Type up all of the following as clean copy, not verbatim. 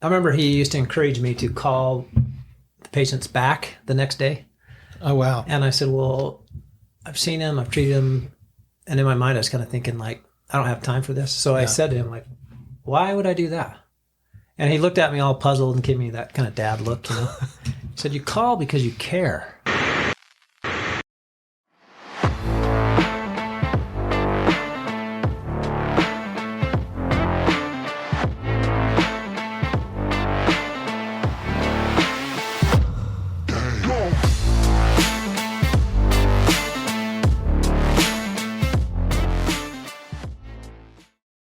I remember he used to encourage me to call the patients back the next day. Oh, wow. And I said, well, I've seen him, I've treated him. And in my mind, I was kind of thinking like, I don't have time for this. So I said to him like, why would I do that? And he looked at me all puzzled and gave me that kind of dad look, He said, you call because you care.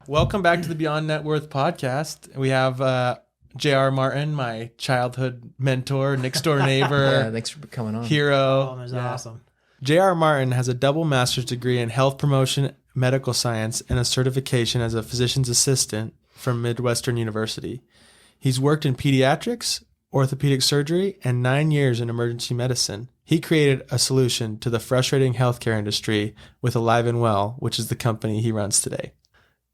Welcome back to the Beyond Net Worth podcast. We have J.R. Martin, my childhood mentor, next door neighbor. Yeah, thanks for coming on. Hero. Oh, that's awesome. J.R. Martin has a double master's degree in health promotion, medical science, and a certification as a physician's assistant from Midwestern University. He's worked in pediatrics, orthopedic surgery, and 9 years in emergency medicine. He created a solution to the frustrating healthcare industry with Alive and Well, which is the company he runs today.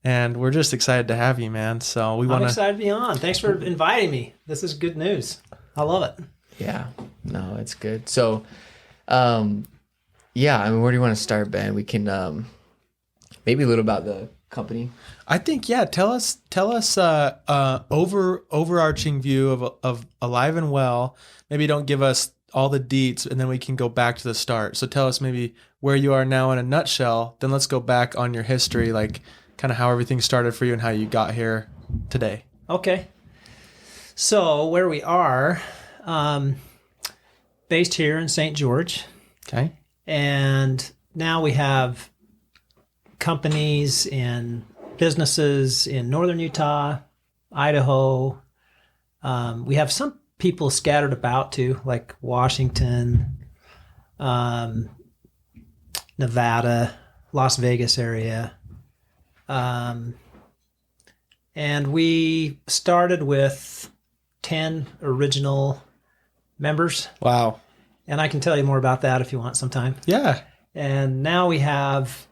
And we're just excited to have you, man. So I'm excited to be on. Thanks for inviting me. This is good news. I love it. Yeah, no, it's good. So, where do you want to start, Ben? We can maybe a little about the company. I think, tell us overarching view of Alive and Well. Maybe don't give us all the deets, and then we can go back to the start. So tell us maybe where you are now in a nutshell. Then let's go back on your history, like kind of how everything started for you and how you got here today. Okay. So where we are, based here in St. George. Okay. And now we have companies and businesses in northern Utah, Idaho. We have some people scattered about too, like Washington, Nevada, Las Vegas area. And we started with 10 original members. Wow. And I can tell you more about that if you want sometime. Yeah. And now we have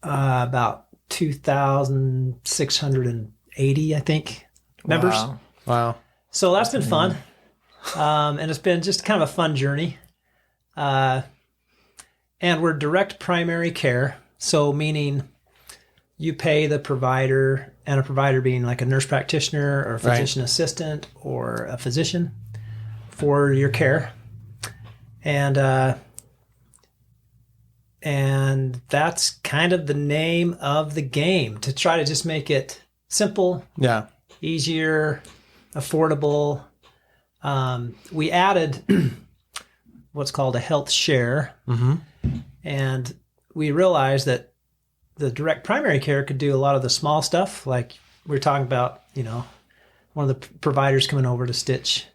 about 2,680, I think, members. Wow. So that's been fun. And it's been just kind of a fun journey. And we're direct primary care. So meaning you pay the provider, and a provider being like a nurse practitioner or a physician assistant or a physician for your care. And that's kind of the name of the game, to try to just make it simple, easier, affordable. We added what's called a health share. Mm-hmm. And we realized that the direct primary care could do a lot of the small stuff. Like we were talking about, one of the providers coming over to stitch,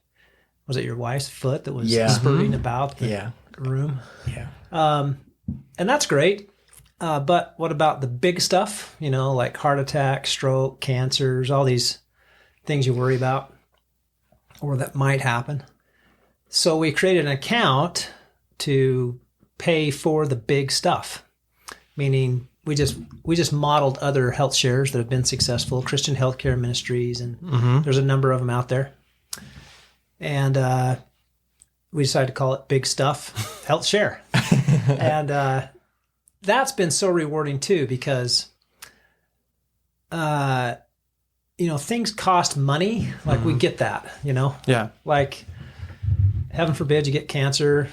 was it your wife's foot that was spurting about the room? Yeah. And that's great. But what about the big stuff, like heart attack, stroke, cancers, all these things you worry about or that might happen. So we created an account to pay for the big stuff, meaning we just modeled other health shares that have been successful, Christian healthcare ministries, and there's a number of them out there. And we decided to call it Big Stuff Health Share. And that's been so rewarding too, because things cost money. Like we get that, Yeah. Like heaven forbid you get cancer.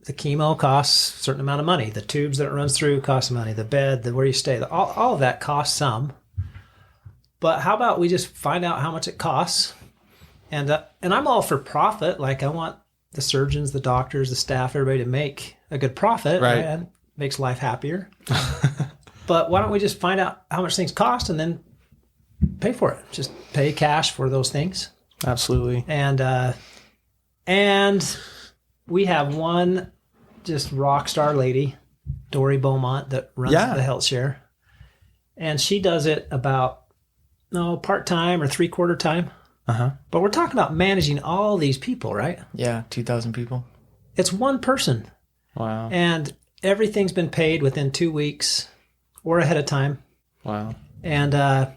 The chemo costs a certain amount of money. The tubes that it runs through cost money. The bed, where you stay, all of that costs some. But how about we just find out how much it costs? And I'm all for profit. Like I want the surgeons, the doctors, the staff, everybody to make a good profit. Right? And makes life happier. But why don't we just find out how much things cost and then pay for it? Just pay cash for those things. Absolutely. And we have one just rock star lady, Dory Beaumont, that runs the health share. And she does it about, part-time or 3/4 time. Uh-huh. But we're talking about managing all these people, right? Yeah, 2,000 people. It's one person. Wow. And everything's been paid within 2 weeks or ahead of time. Wow. And I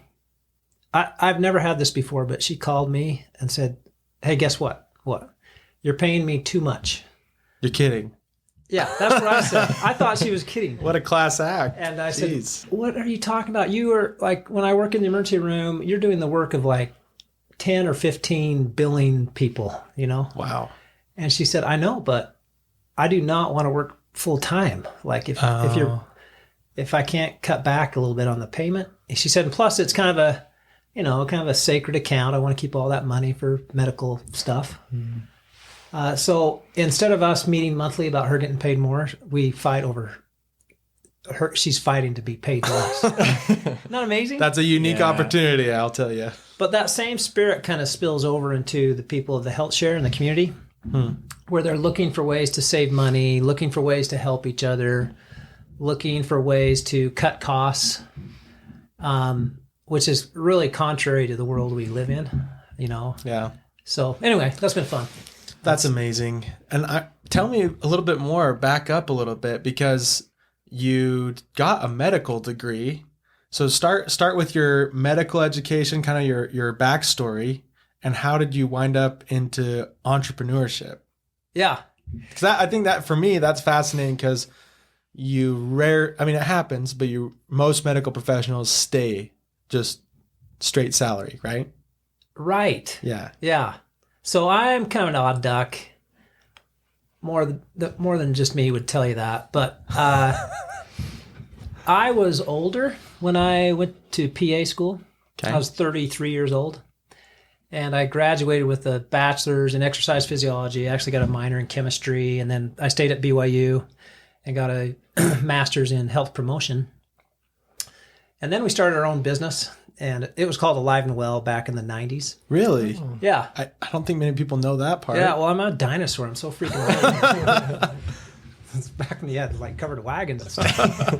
I've never had this before, but she called me and said, "Hey, guess what? What? You're paying me too much." You're kidding. Yeah, that's what I said. I thought she was kidding. What a class act. And I Jeez. said, "What are you talking about? You are like, when I work in the emergency room, you're doing the work of like 10 or 15 billing people, you know?" Wow. And she said, "I know, but I do not want to work full time. Like if I can't cut back a little bit on the payment." She said, "And plus it's kind of a sacred account. I want to keep all that money for medical stuff." So instead of us meeting monthly about her getting paid more, we fight over her. She's fighting to be paid less. Not amazing? That's a unique opportunity, I'll tell you. But that same spirit kind of spills over into the people of the health share in the community, where they're looking for ways to save money, looking for ways to help each other, looking for ways to cut costs, which is really contrary to the world we live in, you know? Yeah. So anyway, that's been fun. That's amazing. And tell me a little bit more, back up a little bit, because you got a medical degree. So start with your medical education, kind of your backstory, and how did you wind up into entrepreneurship? Yeah. Because I think that for me, that's fascinating because it happens, but most medical professionals stay just straight salary, right? Right. Yeah. Yeah. So I'm kind of an odd duck. More than just me would tell you that. But I was older when I went to PA school. Okay. I was 33 years old. And I graduated with a bachelor's in exercise physiology. I actually got a minor in chemistry. And then I stayed at BYU and got a master's in health promotion. And then we started our own business. And it was called Alive and Well back in the 90s. Really? Yeah. I don't think many people know that part. Yeah, well, I'm a dinosaur. I'm so freaking old. It's back when you had like covered wagons and stuff.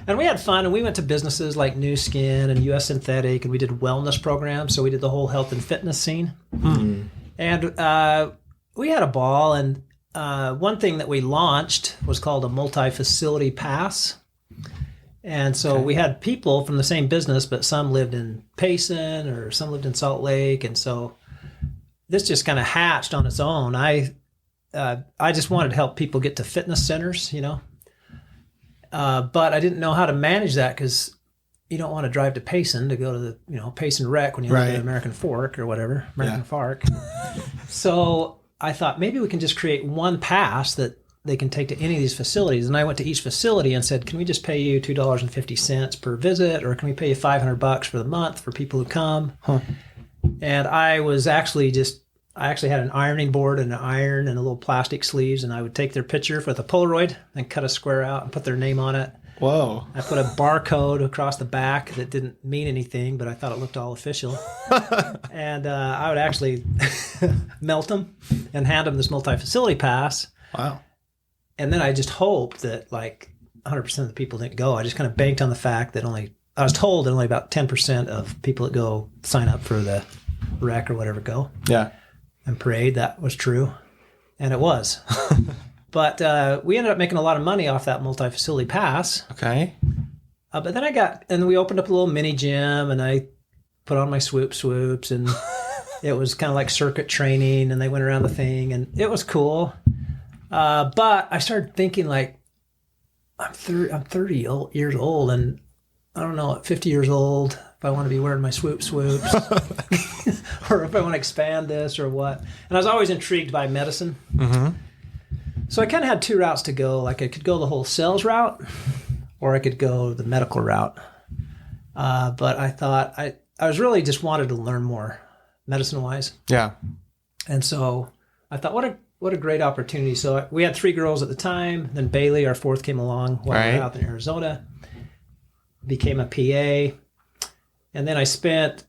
And we had fun, and we went to businesses like New Skin and US Synthetic, and we did wellness programs. So we did the whole health and fitness scene. And we had a ball, and one thing that we launched was called a multi-facility pass. And so we had people from the same business, but some lived in Payson or some lived in Salt Lake. And so this just kind of hatched on its own. I just wanted to help people get to fitness centers, you know. But I didn't know how to manage that because you don't want to drive to Payson to go to the, Payson Rec when you live in American Fork or whatever, American Fork. So I thought maybe we can just create one pass that they can take to any of these facilities. And I went to each facility and said, can we just pay you $2.50 per visit, or can we pay you $500 for the month for people who come? And I actually had an ironing board and an iron and a little plastic sleeves, and I would take their picture with a Polaroid and cut a square out and put their name on it. Whoa. I put a barcode across the back that didn't mean anything, but I thought it looked all official. And I would actually melt them and hand them this multi-facility pass. Wow. And then I just hoped that like 100% of the people didn't go. I just kind of banked on the fact that I was told that only about 10% of people that go sign up for the rec or whatever go. Yeah. And parade, that was true. And it was. But we ended up making a lot of money off that multi-facility pass. Okay. But then we opened up a little mini gym, and I put on my swoops, and it was kind of like circuit training, and they went around the thing, and it was cool. But I started thinking, like, I'm 30 years old, and I don't know, at 50 years old, if I want to be wearing my swoops, or if I want to expand this or what. And I was always intrigued by medicine. Mm-hmm. So I kind of had two routes to go. Like, I could go the whole sales route, or I could go the medical route. But I thought I was really just wanted to learn more medicine-wise. Yeah. And so I thought, what a great opportunity. So we had 3 girls at the time. Then Bailey, our 4th, came along while we were out in Arizona. Became a PA. And then I spent,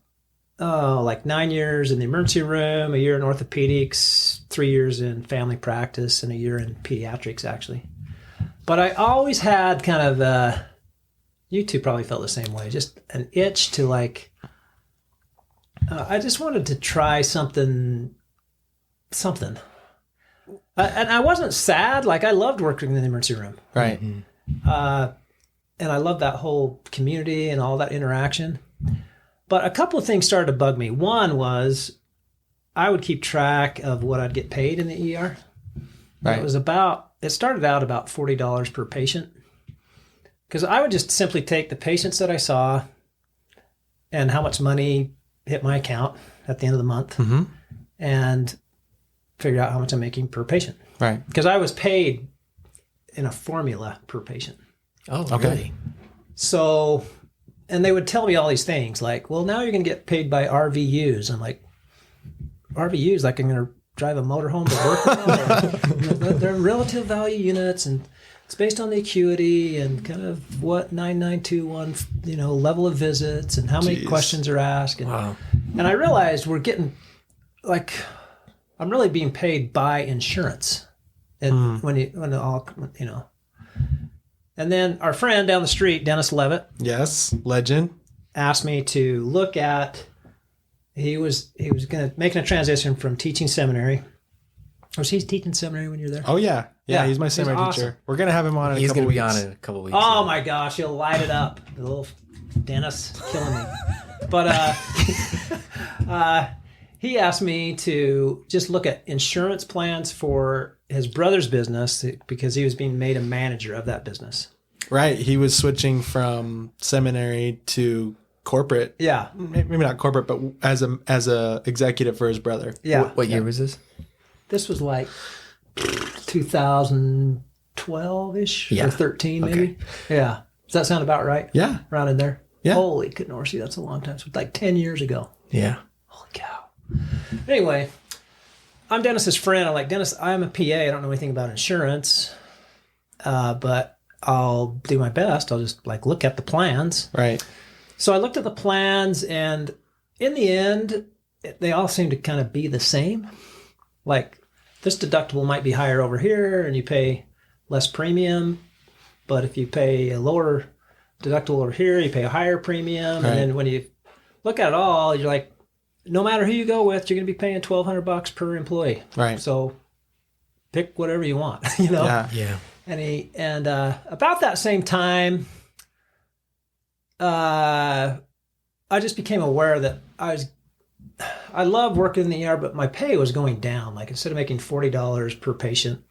like 9 years in the emergency room, a year in orthopedics, 3 years in family practice, and a year in pediatrics, actually. But I always had kind of, you two probably felt the same way, just an itch to like, I just wanted to try something. And I wasn't sad. Like, I loved working in the emergency room. Right. And I loved that whole community and all that interaction. But a couple of things started to bug me. One was I would keep track of what I'd get paid in the ER. Right. It started out about $40 per patient. Because I would just simply take the patients that I saw and how much money hit my account at the end of the month and figure out how much I'm making per patient. Right. Because I was paid in a formula per patient. Oh, Okay. really? So, and they would tell me all these things like, well, now you're going to get paid by RVUs. I'm like, RVUs, like I'm going to drive a motorhome to work with? Or, they're relative value units, and it's based on the acuity and kind of what 9921, level of visits and how many questions are asked. And, Wow. and I realized we're getting, like, I'm really being paid by insurance. And and then our friend down the street, Dennis Levitt, Yes. Legend. asked me to look at, he was going to making a transition from teaching seminary. Was he teaching seminary when you were there? Oh, yeah. Yeah, Yeah, he's my he's seminary awesome. teacher. We're going to have him on in He's a couple going to be weeks. on in a couple weeks. Oh my gosh, he'll light it up. The little Dennis killing me. But he asked me to just look at insurance plans for his brother's business because he was being made a manager of that business. Right. He was switching from seminary to corporate. Yeah. Maybe not corporate, but as a executive for his brother. Yeah. What year was this? This was like 2012-ish Yeah. or 13 maybe. Okay. Yeah. Does that sound about right? Yeah. Around in there? Yeah. Holy Knorrsy, that's a long time. So like 10 years ago. Yeah. Holy cow. Anyway, I'm Dennis's friend. I'm like, Dennis, I'm a PA. I don't know anything about insurance, but I'll do my best. I'll just like look at the plans. Right. So I looked at the plans, and in the end, they all seem to kind of be the same. Like this deductible might be higher over here, and you pay less premium. But if you pay a lower deductible over here, you pay a higher premium. Right. And then when you look at it all, you're like, no matter who you go with, you're going to be paying $1,200 per employee. Right. So pick whatever you want, you know? Yeah. Yeah. And about that same time, I just became aware that I love working in the ER, but my pay was going down. Like instead of making $40 per patient,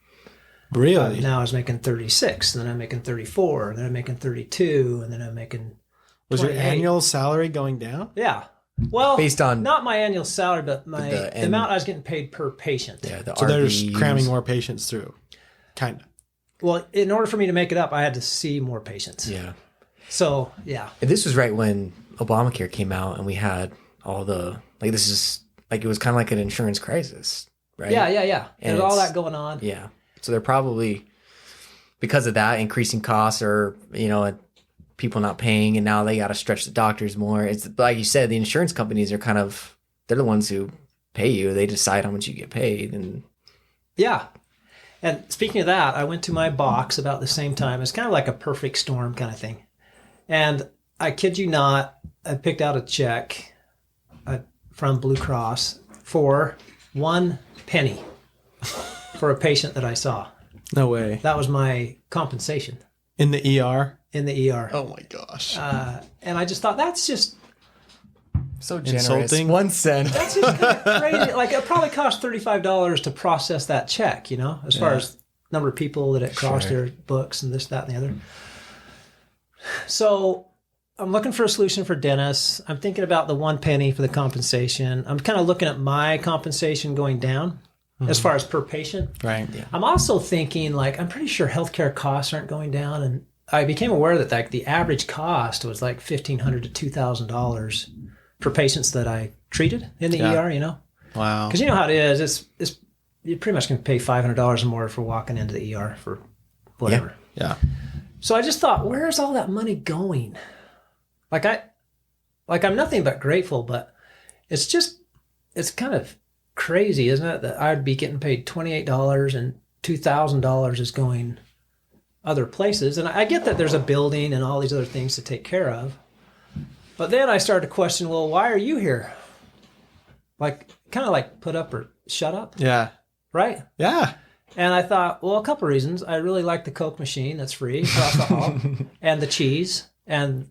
Really? now I was making 36, and then I'm making 34, and then I'm making 32, and then I'm making Was your 28. annual salary going down? Yeah. Well, Based on- not my annual salary, but the and- amount I was getting paid per patient. Yeah. The So they're just RVs. cramming more patients through. Kind of. Well, in order for me to make it up, I had to see more patients. Yeah. So, yeah. And this was right when Obamacare came out, and we had all the this is like it was kind of like an insurance crisis, right? Yeah. And There's all it's- that going on. Yeah. So they're probably because of that increasing costs, or people not paying, and now they got to stretch the doctors more. It's like you said, the insurance companies are they're the ones who pay you. They decide how much you get paid, and Yeah. And speaking of that, I went to my box about the same time. It's kind of like a perfect storm kind of thing. And I kid you not, I picked out a check from Blue Cross for 1 penny for a patient that I saw. No way. That was my compensation In the ER? in the ER. Oh my gosh. And I just thought, that's just so generous. Insulting. 1 cent. That's just kind of crazy. Like it probably cost $35 to process that check, as far as number of people that it crossed Sure. their books and this, that, and the other. So I'm looking for a solution for Dennis. I'm thinking about the 1 penny for the compensation. I'm kind of looking at my compensation going down as far as per patient. Right. Yeah. I'm also thinking I'm pretty sure healthcare costs aren't going down. And I became aware that the average cost was like $1,500 to $2,000 for patients that I treated in the Yeah. ER, Wow. Because you know how it is. It's you're pretty much going to pay $500 or more for walking into the ER for whatever. Yeah. So I just thought, where's all that money going? I'm nothing but grateful, but it's kind of crazy, isn't it? That I'd be getting paid $28 and $2,000 is going other places. And I get that there's a building and all these other things to take care of. But then I started to question, well, why are you here? Kind of put up or shut up, Yeah. right? Yeah. And I thought, well, a couple of reasons. I really like the Coke machine that's free across the hall, and the cheese, and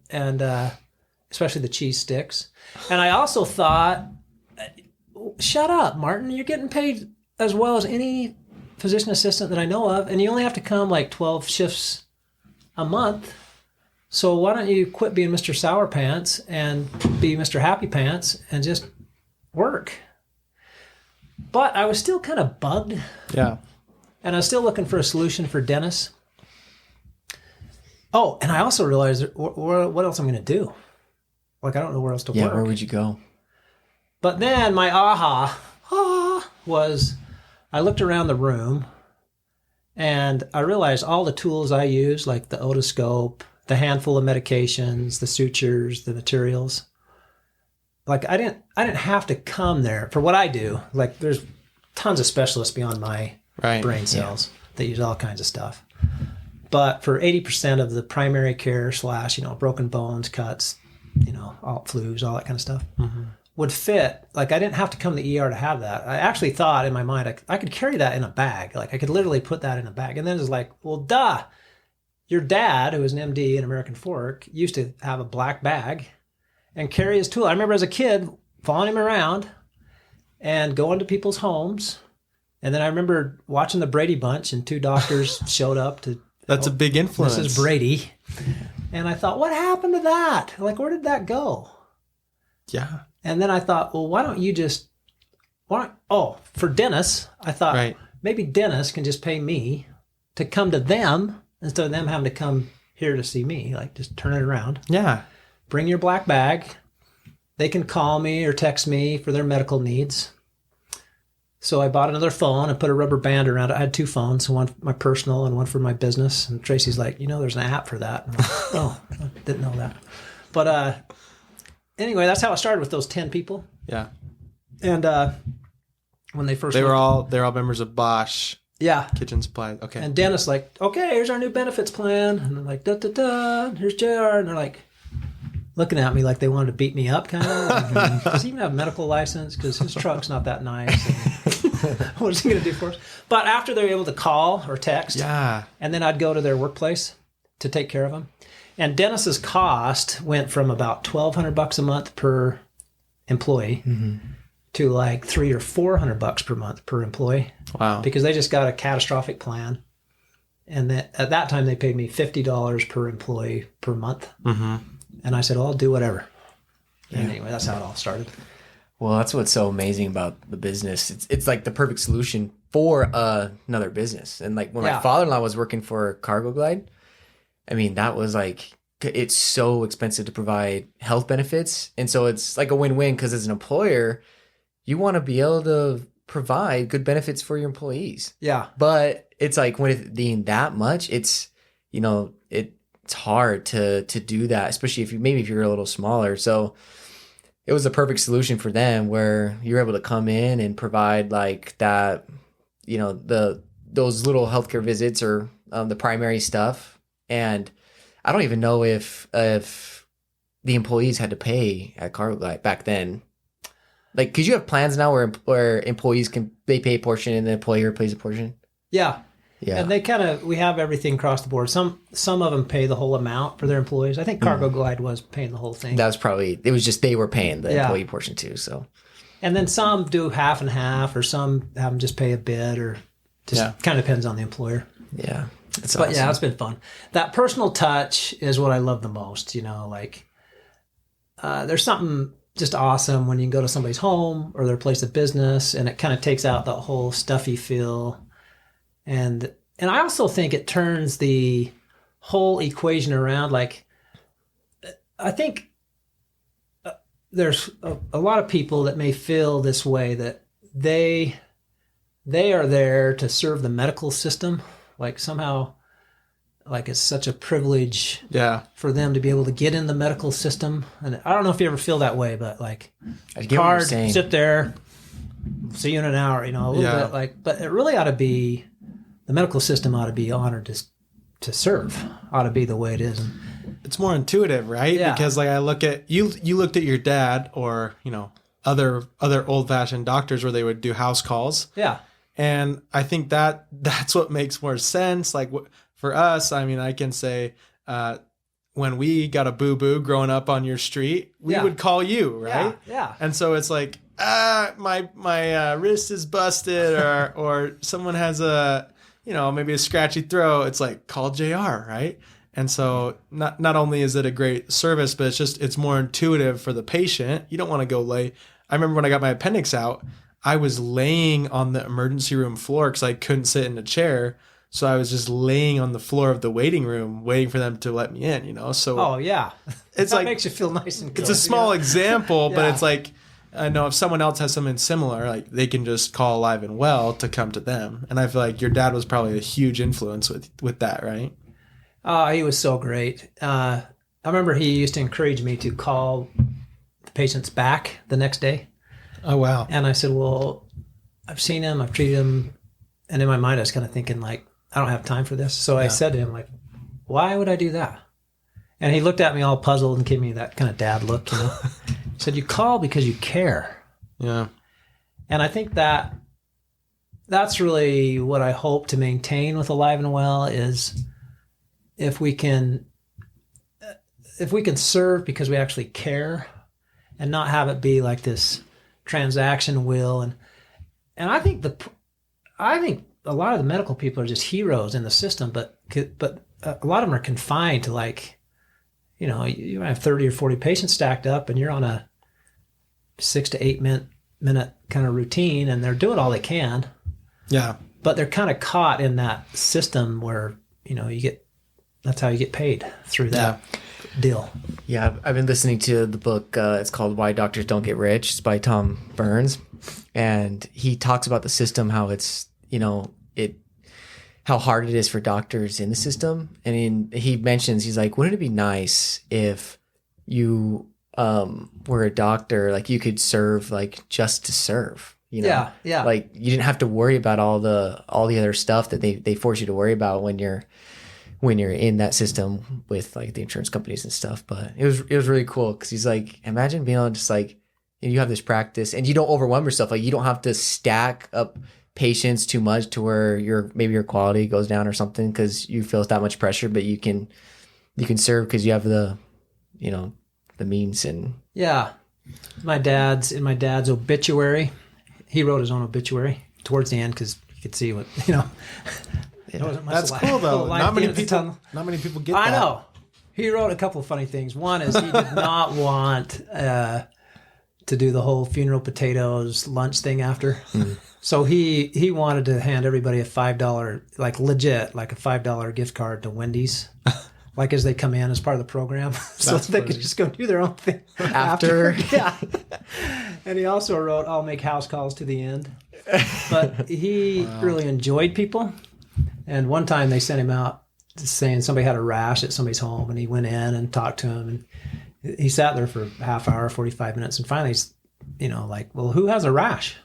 especially the cheese sticks. And I also thought, shut up, Martin, you're getting paid as well as any physician assistant that I know of, and you only have to come like 12 shifts a month. So why don't you quit being Mr. Sour Pants and be Mr. Happy Pants and just work? But I was still kind of bugged. Yeah. And I was still looking for a solution for Dennis. Oh, and I also realized what else I'm going to do. Like, I don't know where else to work. Yeah, where would you go? But then my aha was I looked around the room and I realized all the tools I use, like the otoscope, the handful of medications, the sutures, the materials. Like I didn't have to come there for what I do. Like there's tons of specialists beyond my brain cells that use all kinds of stuff. But for 80% of the primary care / broken bones, cuts, all flus, all that kind of stuff would fit. Like I didn't have to come to the ER to have that. I actually thought in my mind I could carry that in a bag. Like I could literally put that in a bag. And then it's like, well, duh. Your dad, who was an MD in American Fork, used to have a black bag and carry his tool. I remember as a kid following him around and going to people's homes. And then I remember watching the Brady Bunch and 2 doctors showed up to... That's a big influence. This is Brady. And I thought, what happened to that? Like, where did that go? Yeah. And then I thought, well, why don't you just... for Dennis, I thought maybe Dennis can just pay me to come to them instead of them having to come here to see me. Like, just turn it around. Yeah. Bring your black bag. They can call me or text me for their medical needs. So I bought another phone and put a rubber band around it. I had 2 phones, one for my personal and one for my business. And Tracy's like, there's an app for that. And I'm like, oh, I didn't know that. But anyway, that's how it started with those 10 people. Yeah. And when they first... They're all members of Bosch. Yeah. Kitchen supplies. Okay. And Dennis like, okay, here's our new benefits plan. And they're like, da-da-da, here's JR. And they're like looking at me like they wanted to beat me up kind of. Does he even have a medical license? Because his truck's not that nice. And what is he going to do for us? But after they're able to call or text, and then I'd go to their workplace to take care of them. And Dennis's cost went from about $1,200 a month per employee to like $300 or $400 per month per employee. Wow. Because they just got a catastrophic plan. And at that time, they paid me $50 per employee per month. Mm-hmm. And I said, well, I'll do whatever. Yeah. And anyway, that's how it all started. Well, that's what's so amazing about the business. It's like the perfect solution for another business. And like when my father-in-law was working for Cargo Glide, I mean, that was like, it's so expensive to provide health benefits. And so it's like a win-win because as an employer, you want to be able to provide good benefits for your employees. Yeah. But it's like when it being that much, it's, it's hard to do that, especially if you're a little smaller. So it was a perfect solution for them where you're able to come in and provide like that, those little healthcare visits or the primary stuff. And I don't even know if the employees had to pay at Cargo Glide back then. Like, because you have plans now where employees they pay a portion and the employer pays a portion. Yeah. Yeah. And we have everything across the board. Some of them pay the whole amount for their employees. I think Cargo Glide was paying the whole thing. That was it was just they were paying the employee portion too. So, and then some do half and half, or some have them just pay a bit, or just kind of depends on the employer. Yeah. But awesome. Yeah, it's been fun. That personal touch is what I love the most. There's something just awesome when you can go to somebody's home or their place of business, and it kind of takes out the whole stuffy feel. And I also think it turns the whole equation around. Like, I think there's a lot of people that may feel this way, that they are there to serve the medical system. Like somehow, like it's such a privilege for them to be able to get in the medical system. And I don't know if you ever feel that way, but like, hard, sit there, see you in an hour, a little bit like, but it really ought to be, the medical system ought to be honored to serve, ought to be the way it is. And it's more intuitive, right? Yeah. Because like I look at, you looked at your dad or, other old fashioned doctors where they would do house calls. Yeah. And I think that's what makes more sense. Like for us, I mean, I can say, when we got a boo-boo growing up on your street, we Yeah. would call you, right? Yeah. And so it's like, my wrist is busted, or someone has maybe a scratchy throat. It's like, call JR, right? And so not only is it a great service, but it's more intuitive for the patient. You don't want to go lay. I remember when I got my appendix out, I was laying on the emergency room floor because I couldn't sit in a chair. So I was just laying on the floor of the waiting room, waiting for them to let me in, So Oh yeah. it's that like, makes you feel nice and good. it's a small example, but Yeah. it's like, I know if someone else has something similar, like they can just call Alive and Well to come to them. And I feel like your dad was probably a huge influence with that, right? Oh, he was so great. I remember he used to encourage me to call the patients back the next day. Oh, wow. And I said, well, I've seen him, I've treated him. And in my mind, I was kind of thinking like, I don't have time for this. So I said to him like, why would I do that? And he looked at me all puzzled and gave me that kind of dad look, He said, you call because you care. Yeah. And I think that's really what I hope to maintain with Alive and Well is if we can serve because we actually care and not have it be like this transaction will. And I think a lot of the medical people are just heroes in the system, but a lot of them are confined to like, you have 30 or 40 patients stacked up and you're on a 6 to 8 minute kind of routine and they're doing all they can. Yeah. But they're kind of caught in that system where, that's how you get paid through that deal. Yeah, I've been listening to the book. It's called Why Doctors Don't Get Rich. It's by Tom Burns. And he talks about the system, how it's, how hard it is for doctors in the system. And he mentions, he's like, wouldn't it be nice if you were a doctor, like you could serve like just to serve, Yeah. like you didn't have to worry about all the other stuff that they force you to worry about when you're in that system with like the insurance companies and stuff. But it was really cool because he's like, imagine being able to just like, you have this practice and you don't overwhelm yourself. Like you don't have to stack up patients too much to where maybe your quality goes down or something because you feel that much pressure, but you can serve because you have the means. And Yeah. In my dad's obituary, he wrote his own obituary towards the end because you could see what, There wasn't much That's life- cool though. life Not many in the tunnel. people get I that. know. He wrote a couple of funny things. One is he did not want to do the whole funeral potatoes lunch thing after. So he wanted to hand everybody a $5, like legit, like a $5 gift card to Wendy's, like as they come in as part of the program, so That's they could funny. just go do their own thing After. Yeah. And he also wrote, "I'll make house calls to the end." But he really enjoyed people. And one time they sent him out saying somebody had a rash at somebody's home, and he went in and talked to him, and he sat there for a half hour, 45 minutes, and finally, like, well, who has a rash?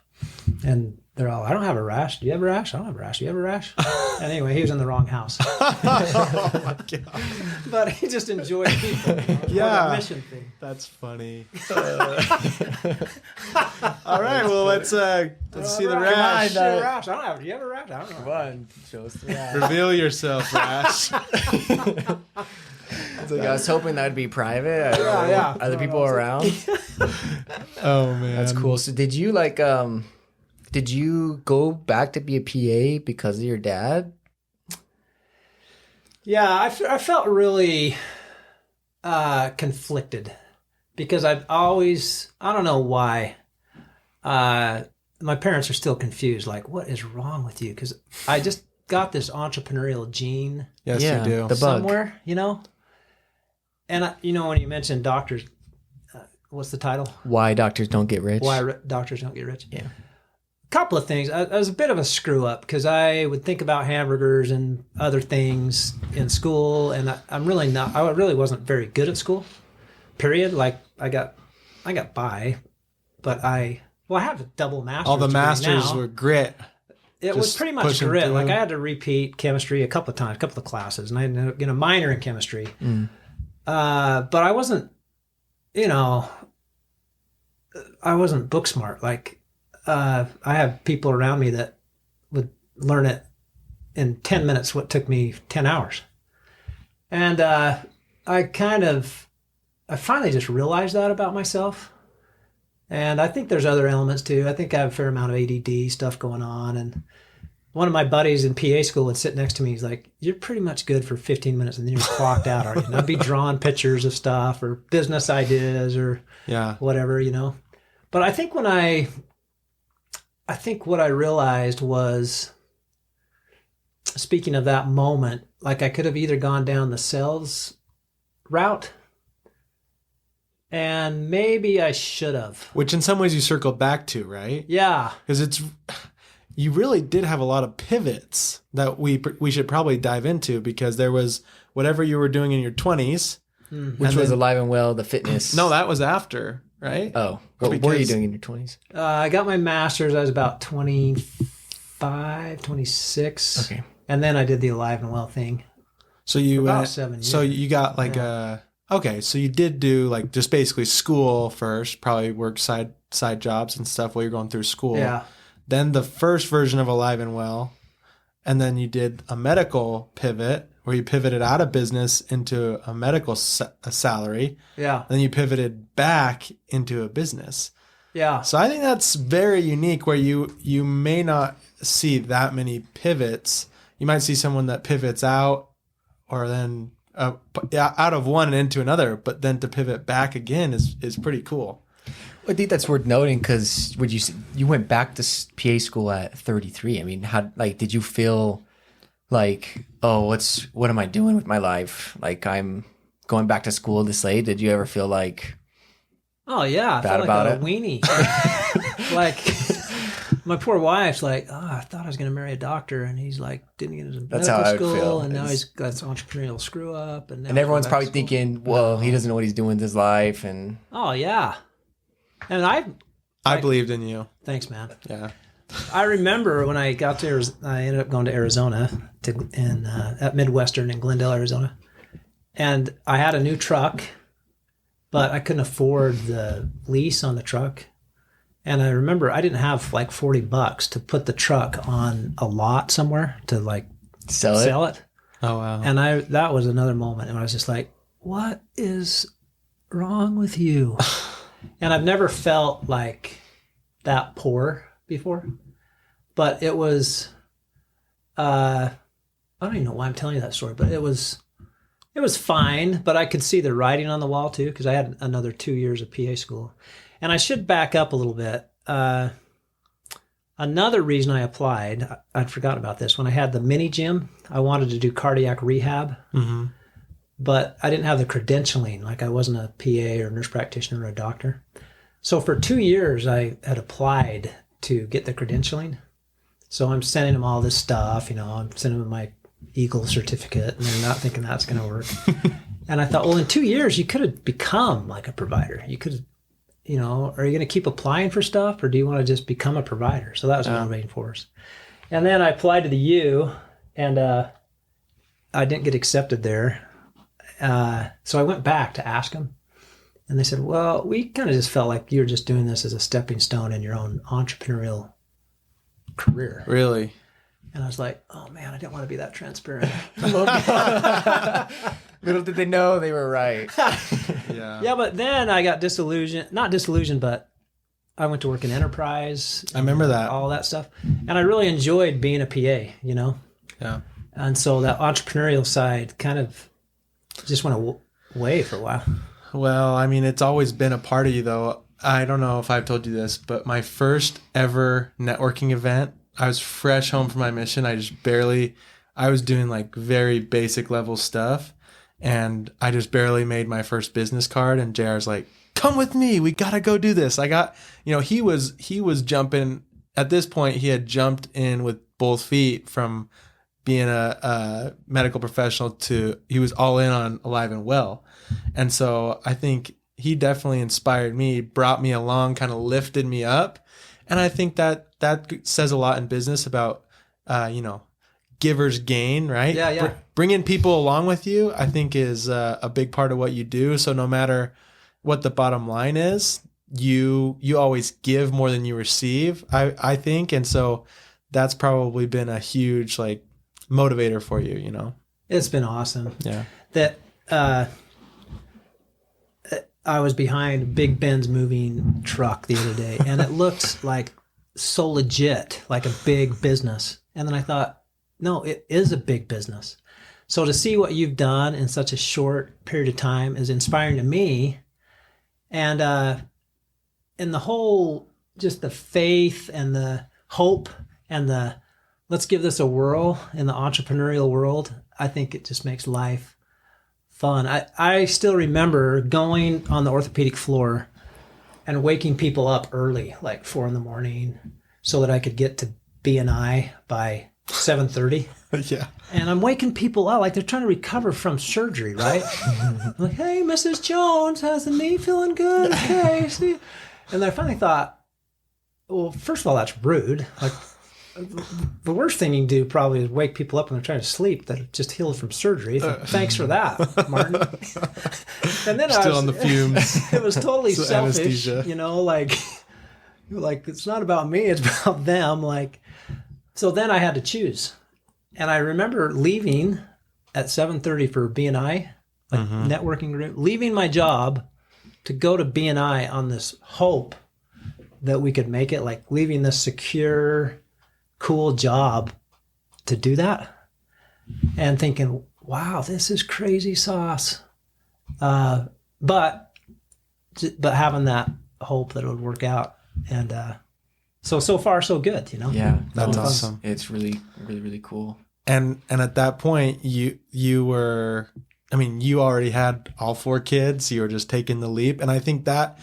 And they're all, I don't have a rash. Do you have a rash? I don't have a rash. Do you have a rash? And anyway, he was in the wrong house. Oh my God. But he just enjoyed people. Yeah. The mission thing. That's funny. All right, well let's see the rash. Do you have a rash? I don't have. Do you have a rash? I don't know. come on, show us the rash. Reveal yourself, Rash. It's like, I was hoping that would be private. Yeah. Other people around. Oh man, That's cool. So did you did you go back to be a PA because of your dad? Yeah, I felt really conflicted because I've always, I don't know why, my parents are still confused. Like, what is wrong with you? Because I just got this entrepreneurial gene Yes, Yeah, you do. the bug. somewhere, And, when you mentioned doctors, what's the title? Why doctors don't get rich? Why doctors don't get rich? Yeah. Couple of things. I was a bit of a screw up because I would think about hamburgers and other things in school, and I'm really not. I really wasn't very good at school. Period. Like I got by, but I have a double master's. All the degree masters now. were grit. It was just pretty much pushing grit. through. Like I had to repeat chemistry a couple of times, a couple of classes, and I ended up getting a minor in chemistry. But I wasn't, I wasn't book smart. Like. I have people around me that would learn it in 10 minutes what took me 10 hours. And I finally just realized that about myself. And I think there's other elements too. I think I have a fair amount of ADD stuff going on. And one of my buddies in PA school would sit next to me. He's like, you're pretty much good for 15 minutes and then you're clocked out already. And I'd be drawing pictures of stuff or business ideas or whatever, you know. But I think what I realized was, speaking of that moment, like I could have either gone down the sales route, and maybe I should have. Which in some ways you circled back to, right? Yeah. Because you really did have a lot of pivots that we should probably dive into, because there was whatever you were doing in your 20s. Which was Alive and Well, the fitness. No, that was after, right? Oh. What were you doing in your 20s? I got my master's. I was about 25, 26. Okay. And then I did the Alive and Well thing. So you for about 7 years. So you got like okay, so you did do like just basically school first, probably work side jobs and stuff while you're going through school. Yeah. Then the first version of Alive and Well, and then you did a medical pivot where you pivoted out of business into a medical salary. Yeah. Then you pivoted back into a business. Yeah. So I think that's very unique, where you may not see that many pivots. You might see someone that pivots out or then out of one and into another, but then to pivot back again is pretty cool. I think that's worth noting, because you went back to PA school at 33. I mean, did you feel like, oh, what am I doing with my life? Like, I'm going back to school this late. Did you ever feel like, oh yeah, I bad felt about like it? A weenie. Like my poor wife's like, oh, I thought I was going to marry a doctor, and he's like, didn't get into medical school, and now he's got this entrepreneurial screw up, and everyone's probably thinking, well, he doesn't know what he's doing with his life, and oh yeah, and I believed in you. Thanks, man. Yeah. I remember when I got to I ended up going to Arizona at Midwestern in Glendale, Arizona, and I had a new truck, but I couldn't afford the lease on the truck. And I remember I didn't have like $40 to put the truck on a lot somewhere to like sell it. Oh wow. And that was another moment, and I was just like, what is wrong with you? And I've never felt like that poor before. But it was I don't even know why I'm telling you that story, but it was fine, but I could see the writing on the wall too, because I had another 2 years of PA school. And I should back up a little bit. Another reason I applied, I'd forgotten about this. When I had the mini gym, I wanted to do cardiac rehab, but I didn't have the credentialing. Like I wasn't a PA or nurse practitioner or a doctor. So for 2 years, I had applied to get the credentialing. So I'm sending them all this stuff, I'm sending them my Eagle certificate, and they're not thinking that's going to work. And I thought, well, in 2 years, you could have become like a provider. You could, are you going to keep applying for stuff, or do you want to just become a provider? So that was a motivating force. And then I applied to the U, and I didn't get accepted there. So I went back to ask them. And they said, well, we kind of just felt like you're just doing this as a stepping stone in your own entrepreneurial career. Really? And I was like, oh man, I didn't want to be that transparent. Little did they know they were right. Yeah, but then I got not disillusioned, but I went to work in enterprise. I remember that. All that stuff. And I really enjoyed being a PA, Yeah. And so that entrepreneurial side kind of just went away for a while. Well, I mean, it's always been a part of you, though. I don't know if I've told you this, but my first ever networking event, I was fresh home from my mission. I was doing like very basic level stuff, and I just barely made my first business card. And JR's like, come with me. We got to go do this. I got, he was jumping at this point. He had jumped in with both feet from being a medical professional to he was all in on Alive and Well. And so I think he definitely inspired me, brought me along, kind of lifted me up. And I think that says a lot in business about, givers gain, right? Yeah. Bringing people along with you, I think is a big part of what you do. So no matter what the bottom line is, you always give more than you receive, I think. And so that's probably been a huge motivator for you, It's been awesome. Yeah. That I was behind Big Ben's moving truck the other day, and it looked like so legit, like a big business. And then I thought, no, it is a big business. So to see what you've done in such a short period of time is inspiring to me. And the whole, just the faith and the hope and the let's give this a whirl in the entrepreneurial world, I think it just makes life fun. I still remember going on the orthopedic floor and waking people up early, like 4 a.m, so that I could get to BNI by 7:30. Yeah. And I'm waking people up like they're trying to recover from surgery, right? I'm like, hey, Mrs. Jones, how's the knee feeling good? Okay. See? And I finally thought, well, first of all, that's rude. Like, the worst thing you can do probably is wake people up when they're trying to sleep that have just healed from surgery. So thanks for that, Martin. And then Still on the fumes. It was totally So selfish, anesthesia. like it's not about me, it's about them. Like, so then I had to choose. And I remember leaving at 7:30 for BNI, networking group, leaving my job to go to BNI on this hope that we could make it, like leaving this secure, cool job to do that, and thinking, wow, this is crazy sauce. But having that hope that it would work out. And so far, so good, Yeah, That's no, awesome. It's really, really, really cool. And at that point, you were, I mean, you already had all 4 kids. You were just taking the leap. And I think that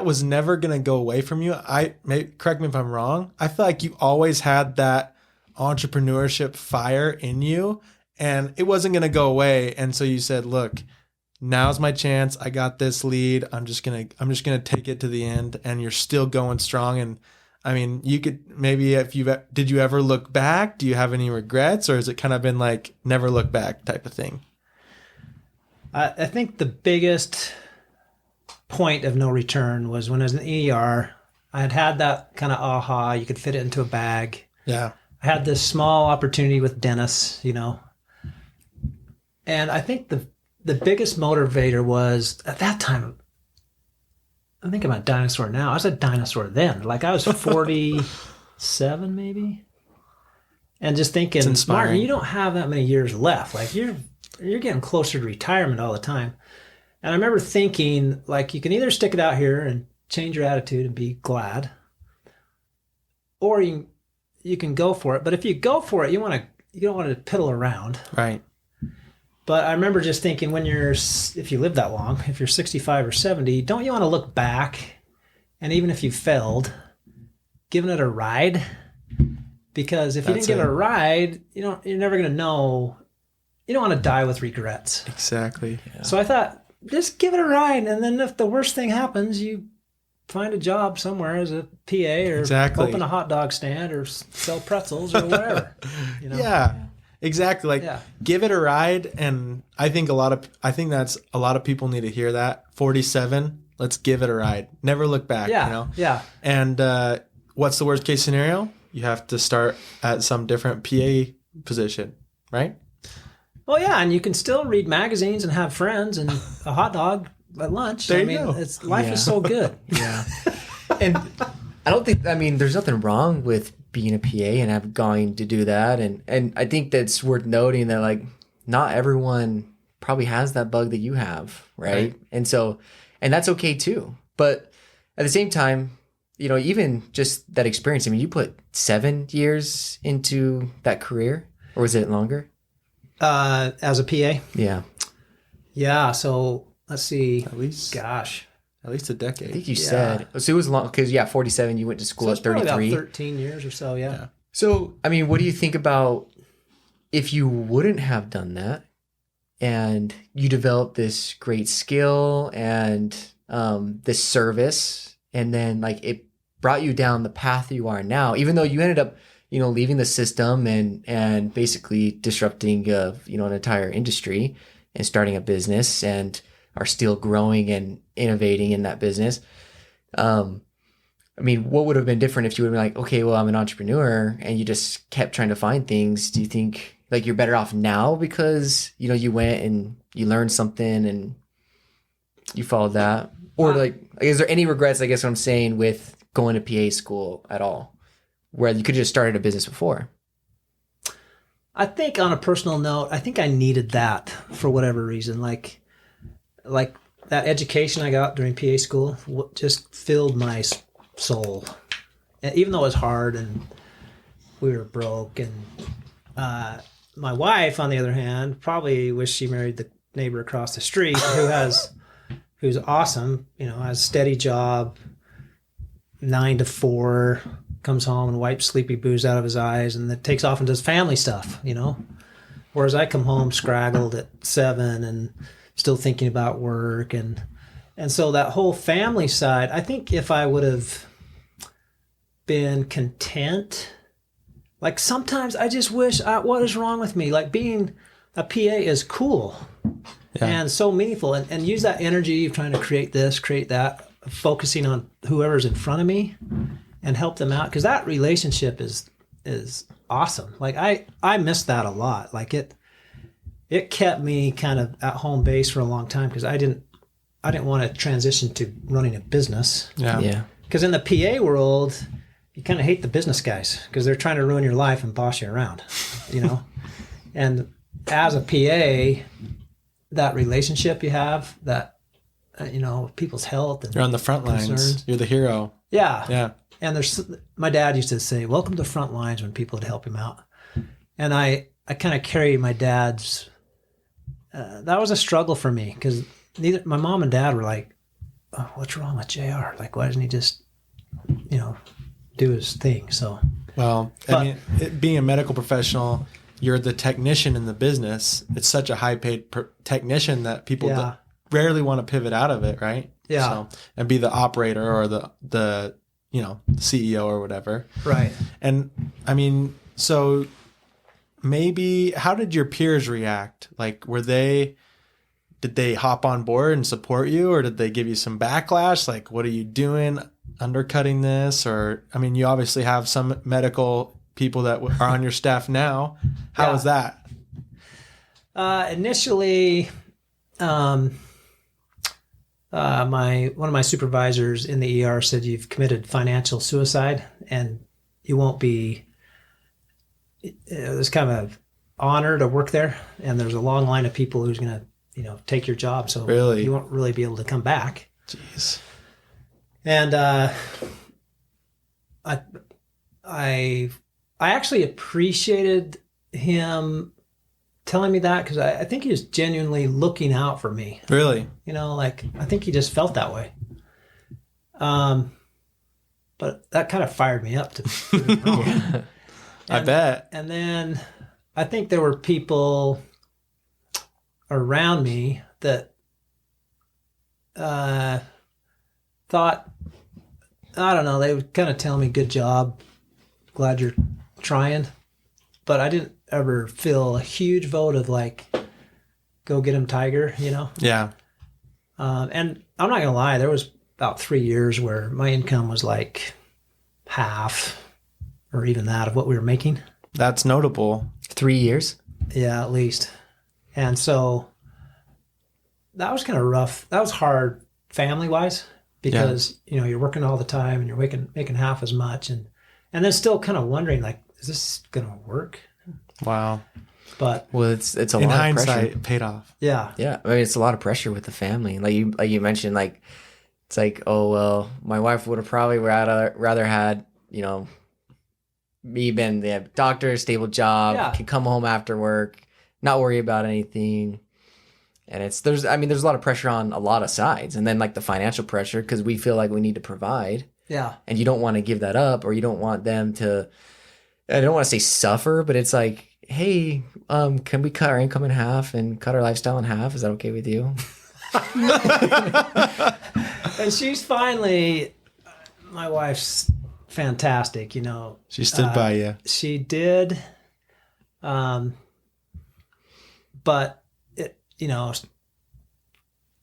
was never going to go away from you. Correct me if I'm wrong. I feel like you always had that entrepreneurship fire in you, and it wasn't going to go away. And so you said, look, now's my chance. I got this lead. I'm just going to take it to the end. And you're still going strong. And I mean, you could maybe, did you ever look back? Do you have any regrets, or has it kind of been like never look back type of thing? I think the biggest point of no return was when I was in the ER. I had that kind of aha, you could fit it into a bag. Yeah. I had this small opportunity with Dennis, and I think the biggest motivator was at that time, I think I'm a dinosaur now. I was a dinosaur then. Like I was 47 maybe. And just thinking, Martin, you don't have that many years left. Like you're getting closer to retirement all the time. And I remember thinking, like, you can either stick it out here and change your attitude and be glad, or you can go for it. But if you go for it, you don't want to piddle around. Right. But I remember just thinking, if you live that long, if you're 65 or 70, don't you want to look back? And even if you failed, giving it a ride? Because if you didn't give it a ride, you're never going to know. You don't want to die with regrets. Exactly. Yeah. So I thought, just give it a ride. And then if the worst thing happens, you find a job somewhere as a PA, or open a hot dog stand, or sell pretzels, or whatever. Yeah. Exactly. Like, give it a ride. And I think that's a lot of people need to hear that. 47, let's give it a ride. Never look back. Yeah. Yeah. And what's the worst case scenario? You have to start at some different PA position, right? Well, yeah, and you can still read magazines and have friends and a hot dog at lunch. There you go. Life is so good. Yeah. And there's nothing wrong with being a PA and going to do that. And I think that's worth noting that, like, not everyone probably has that bug that you have, right? And that's okay too. But at the same time, even just that experience, I mean, you put 7 years into that career, or was it longer? As a PA? Yeah. Yeah, so let's see. At least a decade. I think you said. So it was long, because 47, you went to school at 33. Probably about 13 years or so, yeah. So, I mean, what do you think about if you wouldn't have done that and you developed this great skill and this service, and then like it brought you down the path you are now, even though you ended up leaving the system and basically disrupting an entire industry and starting a business, and are still growing and innovating in that business. I mean, what would have been different if you would have been like, okay, well, I'm an entrepreneur, and you just kept trying to find things? Do you think like you're better off now because, you went and you learned something and you followed that? Or like, is there any regrets, I guess what I'm saying, with going to PA school at all? Where you could have just started a business before? I think on a personal note, I think I needed that for whatever reason. Like that education I got during PA school just filled my soul. And even though it was hard and we were broke, and my wife, on the other hand, probably wished she married the neighbor across the street who's awesome, has a steady job, 9 to 4, comes home and wipes sleepy booze out of his eyes, and then takes off and does family stuff, Whereas I come home scraggled at 7 and still thinking about work. And so that whole family side, I think if I would have been content, like sometimes I just wish, what is wrong with me? Like being a PA is cool and so meaningful, and use that energy of trying to create this, create that, focusing on whoever's in front of me and help them out. Cause that relationship is awesome. Like I miss that a lot. Like it kept me kind of at home base for a long time, because I didn't want to transition to running a business. Yeah. Because in the PA world, you kind of hate the business guys because they're trying to ruin your life and boss you around, And as a PA, that relationship you have, that people's health, and you're on the front lines. Concerns. You're the hero. Yeah. And my dad used to say, "Welcome to the front lines," when people would help him out. And I kind of carry my dad's. That was a struggle for me, because neither my mom and dad were like, "Oh, what's wrong with JR? Like, why doesn't he just, do his thing?" So, well, being a medical professional, you're the technician in the business. It's such a high-paid technician that people rarely want to pivot out of it, right? Yeah. So, and be the operator or the CEO or whatever. Right. And so maybe how did your peers react? Like, did they hop on board and support you, or did they give you some backlash? Like, what are you doing, undercutting this? Or, you obviously have some medical people that are on your staff now. How was that? Initially, one of my supervisors in the ER said, "You've committed financial suicide, and you won't be." It was kind of honor to work there, and there's a long line of people who's going to, take your job. So really, you won't really be able to come back. Jeez. And I actually appreciated him telling me that, because I think he was genuinely looking out for me. Really? I think he just felt that way. But that kind of fired me up to prove it wrong. I bet. And then I think there were people around me that thought, I don't know, they would kind of tell me, "Good job, glad you're trying." But I didn't ever feel a huge vote of like, "Go get him, Tiger," Yeah. And I'm not going to lie, there was about 3 years where my income was like half or even that of what we were making. That's notable. 3 years? Yeah, at least. And so that was kind of rough. That was hard family-wise, because, you're working all the time and you're making half as much, and then still kind of wondering, like, is this going to work? Wow. But it's a lot of pressure. In hindsight, it paid off. Yeah. Yeah. It's a lot of pressure with the family. Like you mentioned, like, it's like, oh, well, my wife would have probably rather had, me been the doctor, stable job, can come home after work, not worry about anything. And there's a lot of pressure on a lot of sides. And then like the financial pressure, because we feel like we need to provide. Yeah. And you don't want to give that up, or you don't want them to, I don't want to say suffer, but it's like, hey, can we cut our income in half and cut our lifestyle in half? Is that okay with you? And she's finally, my wife's fantastic, She stood by you. She did. But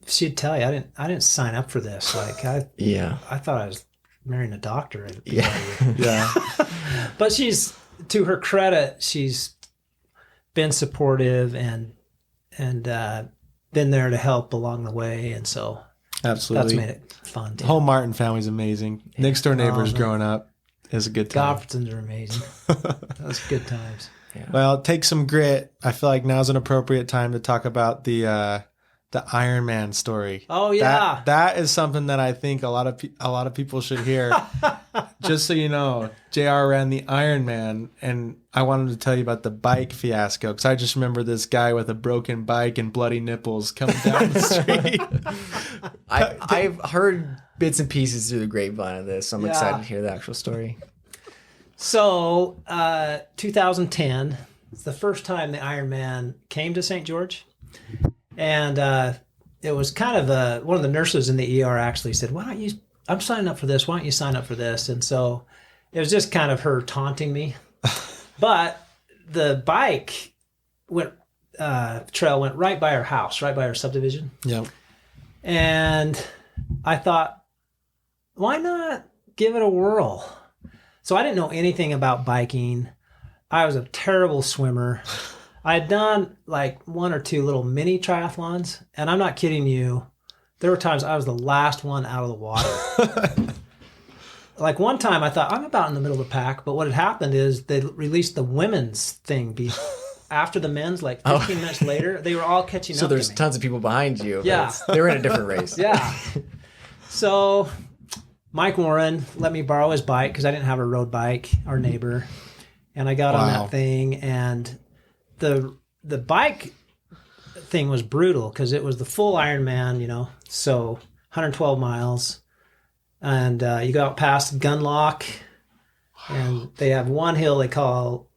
she'd tell you, I didn't sign up for this. Like I thought I was marrying a doctor. Yeah. But to her credit, she's been supportive and been there to help along the way. And so Absolutely. That's made it fun. The whole Martin family's amazing. Next door neighbors man. growing up is a good time. Goffertons are amazing. Those good times. Yeah. Well, take some grit. I feel like now's an appropriate time to talk about the Iron Man story. Oh yeah, that is something that I think a lot of people should hear. Just so you know, JR ran the Iron Man, and I wanted to tell you about the Bike Fiasco because I just remember this guy with a broken bike and bloody nipples coming down the street. I've heard bits and pieces through the grapevine of this. So I'm excited to hear the actual story. So, 2010, it's the first time the Iron Man came to St. George. And it was kind of one of the nurses in the ER actually said, I'm signing up for this. Why don't you sign up for this? And so it was just kind of her taunting me. But the bike trail went right by our house, right by our subdivision. Yep. And I thought, why not give it a whirl? So I didn't know anything about biking. I was a terrible swimmer. I had done like one or two little mini triathlons, and I'm not kidding you. There were times I was the last one out of the water. Like one time I thought, I'm about in the middle of the pack, but what had happened is they released the women's thing after the men's, like 15 minutes later, they were all catching up. So there's to me. tons of people behind you. Yeah. They were in a different race. Yeah. So Mike Warren let me borrow his bike because I didn't have a road bike, our neighbor. And I got on that thing, and the bike thing was brutal because it was the full Ironman, so 112 miles. And you go out past Gunlock, and they have one hill they call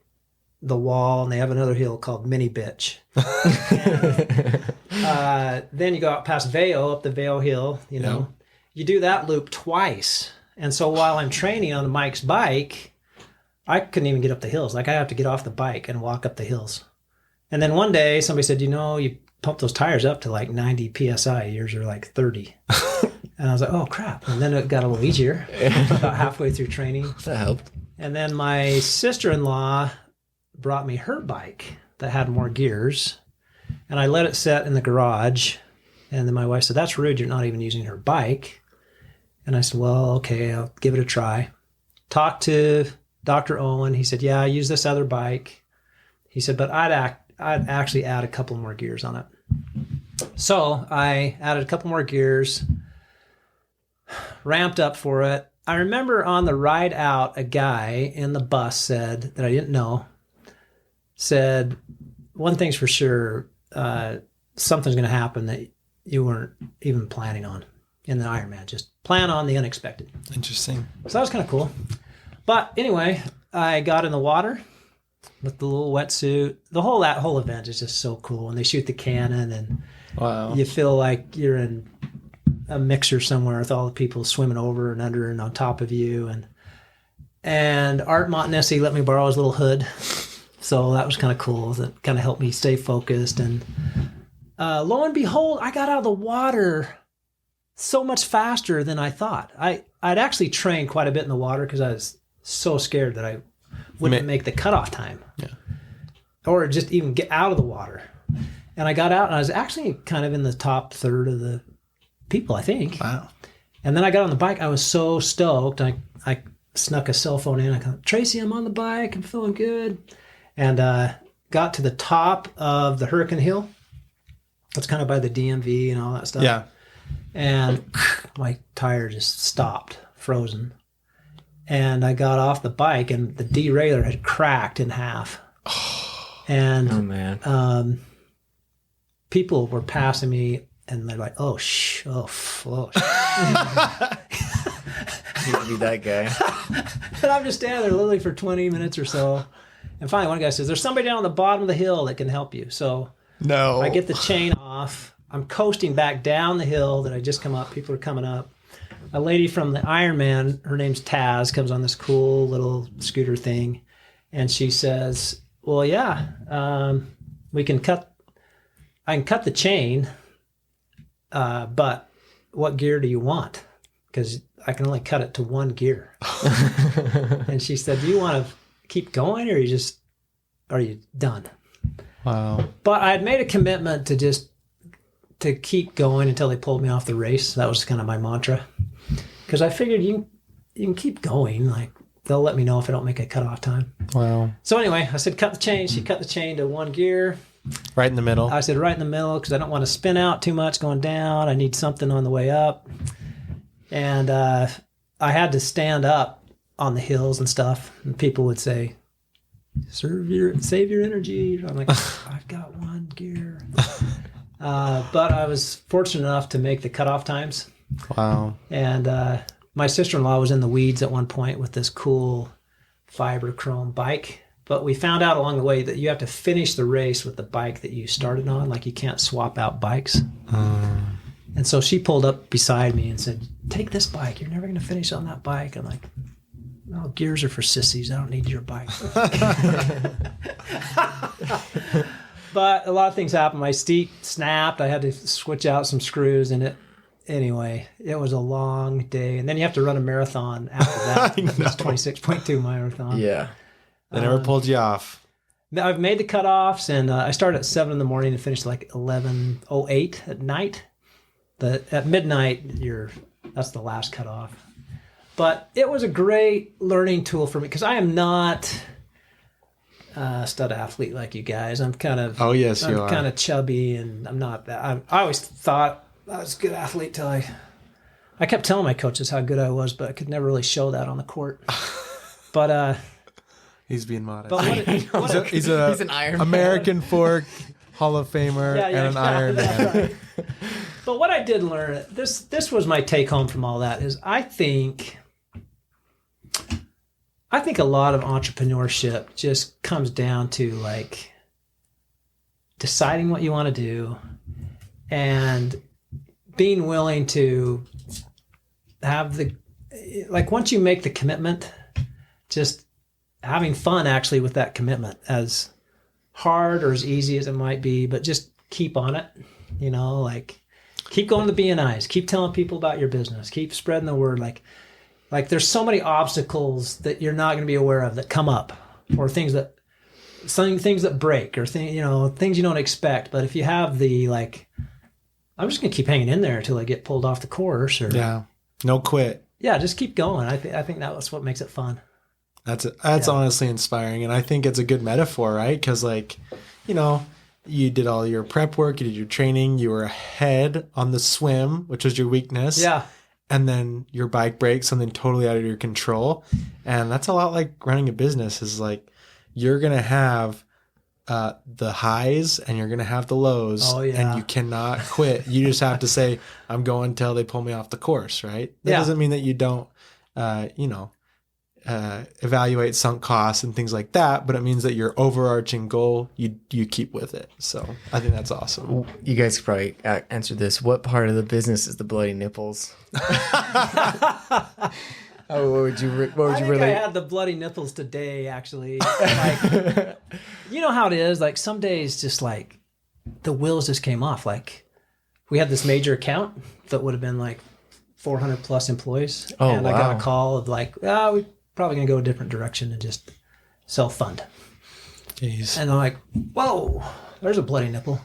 the Wall, and they have another hill called Mini Bitch. And, then you go out past Vail, up the Vail Hill, Yeah. You do that loop twice. And so while I'm training on Mike's bike, I couldn't even get up the hills. Like I have to get off the bike and walk up the hills. And then one day somebody said, you pump those tires up to like 90 PSI. Yours are like 30. And I was like, oh crap. And then it got a little easier about halfway through training. That helped. And then my sister-in-law brought me her bike that had more gears. And I let it sit in the garage. And then my wife said, that's rude. You're not even using her bike. And I said, well, okay, I'll give it a try. Talked to Dr. Owen. He said, yeah, I use this other bike. He said, but I'd actually add a couple more gears on it. So I added a couple more gears, ramped up for it. I remember on the ride out, a guy in the bus said, that I didn't know, said, one thing's for sure, something's going to happen that you weren't even planning on in the Ironman. Just plan on the unexpected. Interesting. So that was kind of cool. But anyway, I got in the water with the little wetsuit. That whole event is just so cool. When they shoot the cannon and Wow. you feel like you're in a mixer somewhere with all the people swimming over and under and on top of you. And Art Montanesi let me borrow his little hood. So that was kind of cool. That kind of helped me stay focused. And lo and behold, I got out of the water so much faster than I thought. I'd actually trained quite a bit in the water because I was so scared that I wouldn't make the cutoff time. Yeah. Or just even get out of the water. And I got out, and I was actually kind of in the top third of the people, I think. Wow. And then I got on the bike. I was so stoked. I snuck a cell phone in. I go, Tracy, I'm on the bike. I'm feeling good. And got to the top of the Hurricane Hill. That's kind of by the DMV and all that stuff. Yeah. And my tire just stopped, frozen. And I got off the bike, and the derailleur had cracked in half. And Oh man. people were passing me, and they're like, "Oh, shh, oh, You could be that guy. And I'm just standing there literally for 20 minutes or so. And finally, one guy says, "There's somebody down on the bottom of the hill that can help you." So No. I get the chain off. I'm coasting back down the hill that I just come up. People are coming up. A lady from the Ironman, her name's Taz, comes on this cool little scooter thing, and she says, "Well, yeah, I can cut the chain, but what gear do you want? Because I can only cut it to one gear." And she said, "Do you want to keep going, or are you done?" Wow. But I had made a commitment to just to keep going until they pulled me off the race. That was kind of my mantra. Because I figured you can keep going. Like, they'll let me know if I don't make a cutoff time. Wow. So anyway, I said, cut the chain. She cut the chain to 1 gear. Right in the middle. I said, right in the middle, because I don't want to spin out too much going down. I need something on the way up. And I had to stand up on the hills and stuff. And people would say, save your energy. I'm like, I've got 1 gear. But I was fortunate enough to make the cutoff times. Wow. And my sister-in-law was in the weeds at one point with this cool fiber chrome bike. But we found out along the way that you have to finish the race with the bike that you started on. Like, you can't swap out bikes. And so she pulled up beside me and said, take this bike. You're never going to finish on that bike. I'm like, no, gears are for sissies. I don't need your bike. But a lot of things happened. My seat snapped. I had to switch out some screws in it. Anyway, it was a long day. And then you have to run a marathon after that. It's 26.2 marathon. Yeah. They never pulled you off. I've made the cutoffs, and I started at 7 in the morning and finished like 11:08 at night. At midnight, that's the last cutoff. But it was a great learning tool for me because I am not a stud athlete like you guys. I'm kind of I'm kind of chubby, and I'm not that. I always thought I was a good athlete till I kept telling my coaches how good I was, but I could never really show that on the court. But he's being modest. But He's an Iron American Fork Hall of Famer and an Iron Man. Right. But what I did learn, this was my take home from all that, is I think a lot of entrepreneurship just comes down to like deciding what you want to do and being willing to have once you make the commitment, just having fun actually with that commitment, as hard or as easy as it might be, but just keep on it, like keep going to BNIs, keep telling people about your business, keep spreading the word. Like there's so many obstacles that you're not going to be aware of that come up, or things that break, or things you don't expect. But if you have I'm just going to keep hanging in there until I get pulled off the course, or no quit. Yeah, just keep going. I think that's what makes it fun. That's honestly inspiring, and I think it's a good metaphor, right? Because you did all your prep work, you did your training, you were ahead on the swim, which was your weakness. Yeah. And then your bike breaks, something totally out of your control. And that's a lot like running a business, is like you're going to have the highs and you're going to have the lows. Oh, yeah. And you cannot quit. You just have to say, I'm going until they pull me off the course, right? That doesn't mean that you don't, evaluate sunk costs and things like that, but it means that your overarching goal, you keep with it. So I think that's awesome. You guys could probably answer this. What part of the business is the bloody nipples? What would you relate? I had the bloody nipples today, actually. Like, you know how it is. Like, some days, just like the wheels just came off. Like, we had this major account that would have been like 400 plus employees, and I got a call of like, we probably gonna go a different direction and just self-fund. Jeez. And I'm like, whoa, there's a bloody nipple.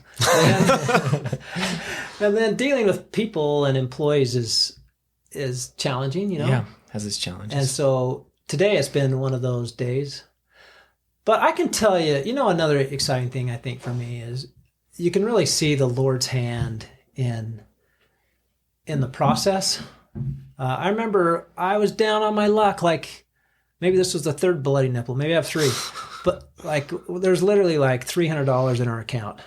And then dealing with people and employees is challenging, Yeah, has its challenges. And so today it's been one of those days. But I can tell you, another exciting thing I think for me is you can really see the Lord's hand in the process. I remember I was down on my luck, like maybe this was the third bloody nipple, maybe I have 3, but like there's literally like $300 in our account,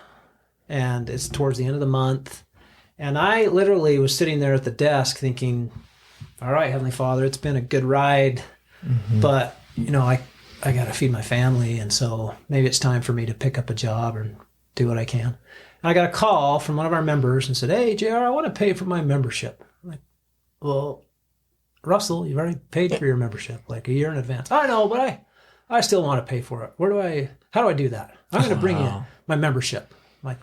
and it's towards the end of the month, and I literally was sitting there at the desk thinking, all right, Heavenly Father, it's been a good ride, but I got to feed my family, and so maybe it's time for me to pick up a job and do what I can. And I got a call from one of our members and said, hey, JR, I want to pay for my membership. I'm like, well, Russell, you've already paid for your membership like a year in advance. I know, but I still want to pay for it. How do I do that? I'm going to bring in my membership. I'm like,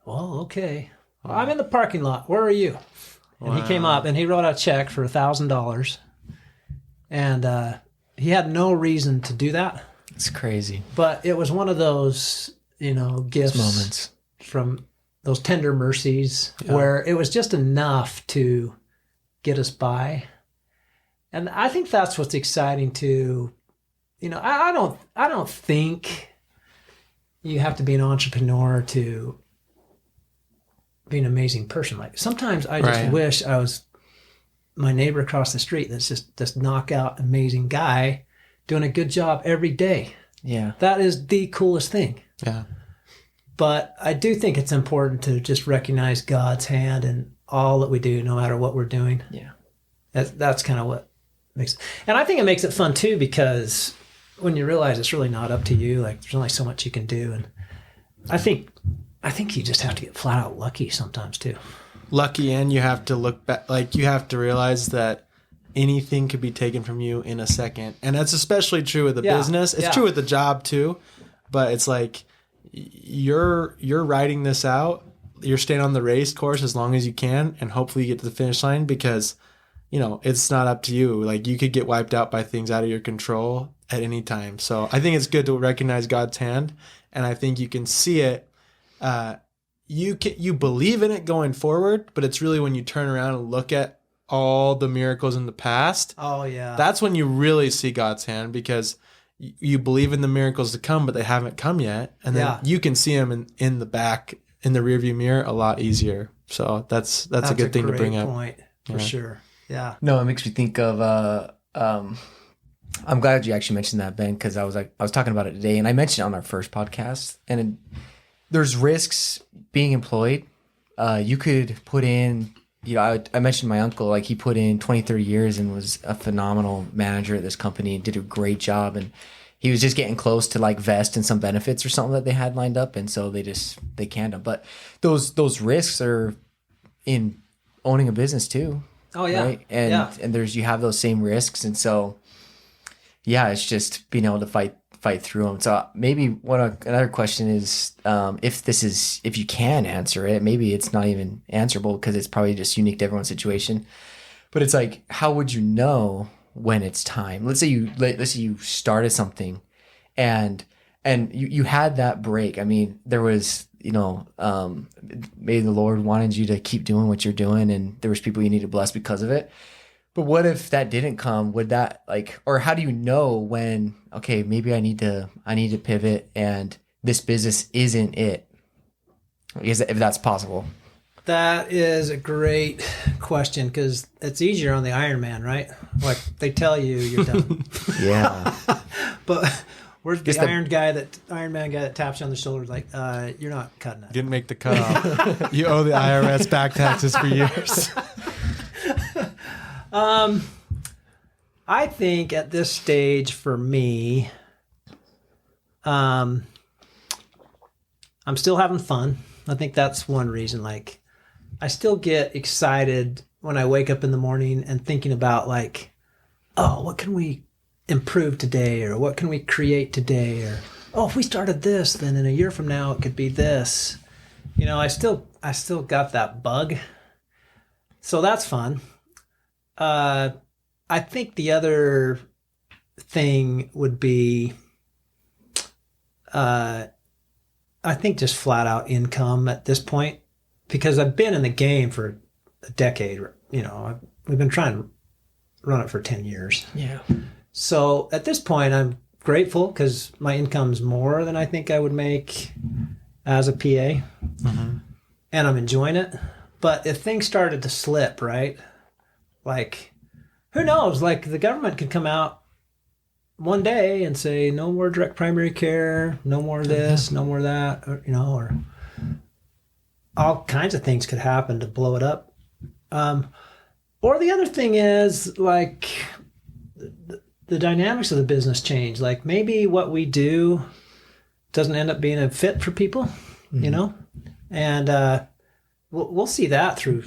well, okay. Well, I'm in the parking lot. Where are you? And he came up and he wrote out a check for $1,000. And he had no reason to do that. It's crazy. But it was one of those, gifts moments from those tender mercies where it was just enough to get us by. And I think that's what's exciting too. You know, I don't think you have to be an entrepreneur to be an amazing person. Like sometimes I just wish I was my neighbor across the street that's just this knockout amazing guy doing a good job every day. Yeah. That is the coolest thing. Yeah. But I do think it's important to just recognize God's hand in all that we do, no matter what we're doing. Yeah. That's kind of what makes, and I think it makes it fun too, because when you realize it's really not up to you, like there's only so much you can do. And I think you just have to get flat out lucky sometimes too. Lucky, and you have to look back, like you have to realize that anything could be taken from you in a second. And that's especially true with the business. It's true with the job too, but it's like you're writing this out. You're staying on the race course as long as you can, and hopefully you get to the finish line, because you know, it's not up to you. Like you could get wiped out by things out of your control at any time. So I think it's good to recognize God's hand, and I think you can see it. You believe in it going forward, but it's really when you turn around and look at all the miracles in the past. Oh yeah, that's when you really see God's hand, because you believe in the miracles to come, but they haven't come yet, and then you can see them in the back, in the rearview mirror, a lot easier. So that's a good thing to bring up. Point for sure. Yeah. No, it makes me think of. I'm glad you actually mentioned that, Ben, because I was talking about it today, and I mentioned it on our first podcast. And there's risks being employed. You could put in, you know, I mentioned my uncle, like he put in 20, 30 years and was a phenomenal manager at this company and did a great job. And he was just getting close to like vest in some benefits or something that they had lined up. And so they canned him. But those risks are in owning a business too. Oh yeah. Right? And you have those same risks. And so, yeah, it's just being able to fight through them. So maybe another question is, if you can answer it, maybe it's not even answerable because it's probably just unique to everyone's situation. But it's like, how would you know when it's time? Let's say you started something, and you had that break. I mean, there was, you know, maybe the Lord wanted you to keep doing what you're doing, and there was people you need to bless because of it. But what if that didn't come? Would that or how do you know when, okay, maybe I need to pivot and this business isn't it? If that's possible. That is a great question, because it's easier on the Iron Man, right? Like they tell you you're done. Yeah. But where's the Iron Man guy that taps you on the shoulder like, you're not cutting it. Didn't make the cutoff. You owe the IRS back taxes for years. I think at this stage for me, I'm still having fun. I think that's one reason. Like, I still get excited when I wake up in the morning and thinking about like, oh, what can we improve today? Or what can we create today? Or, oh, if we started this, then in a year from now, it could be this. You know, I still got that bug. So that's fun. I think the other thing would be, I think just flat out income at this point, because I've been in the game for a decade. You know, we've been trying to run it for 10 years. Yeah. So at this point, I'm grateful because my income's more than I think I would make as a PA, and I'm enjoying it. But if things started to slip, right, like, who knows? Like the government could come out one day and say, no more direct primary care, no more this, no more that, or, you know, or all kinds of things could happen to blow it up. Or the other thing is like the dynamics of the business change. Like maybe what we do doesn't end up being a fit for people, you know, and we'll see that through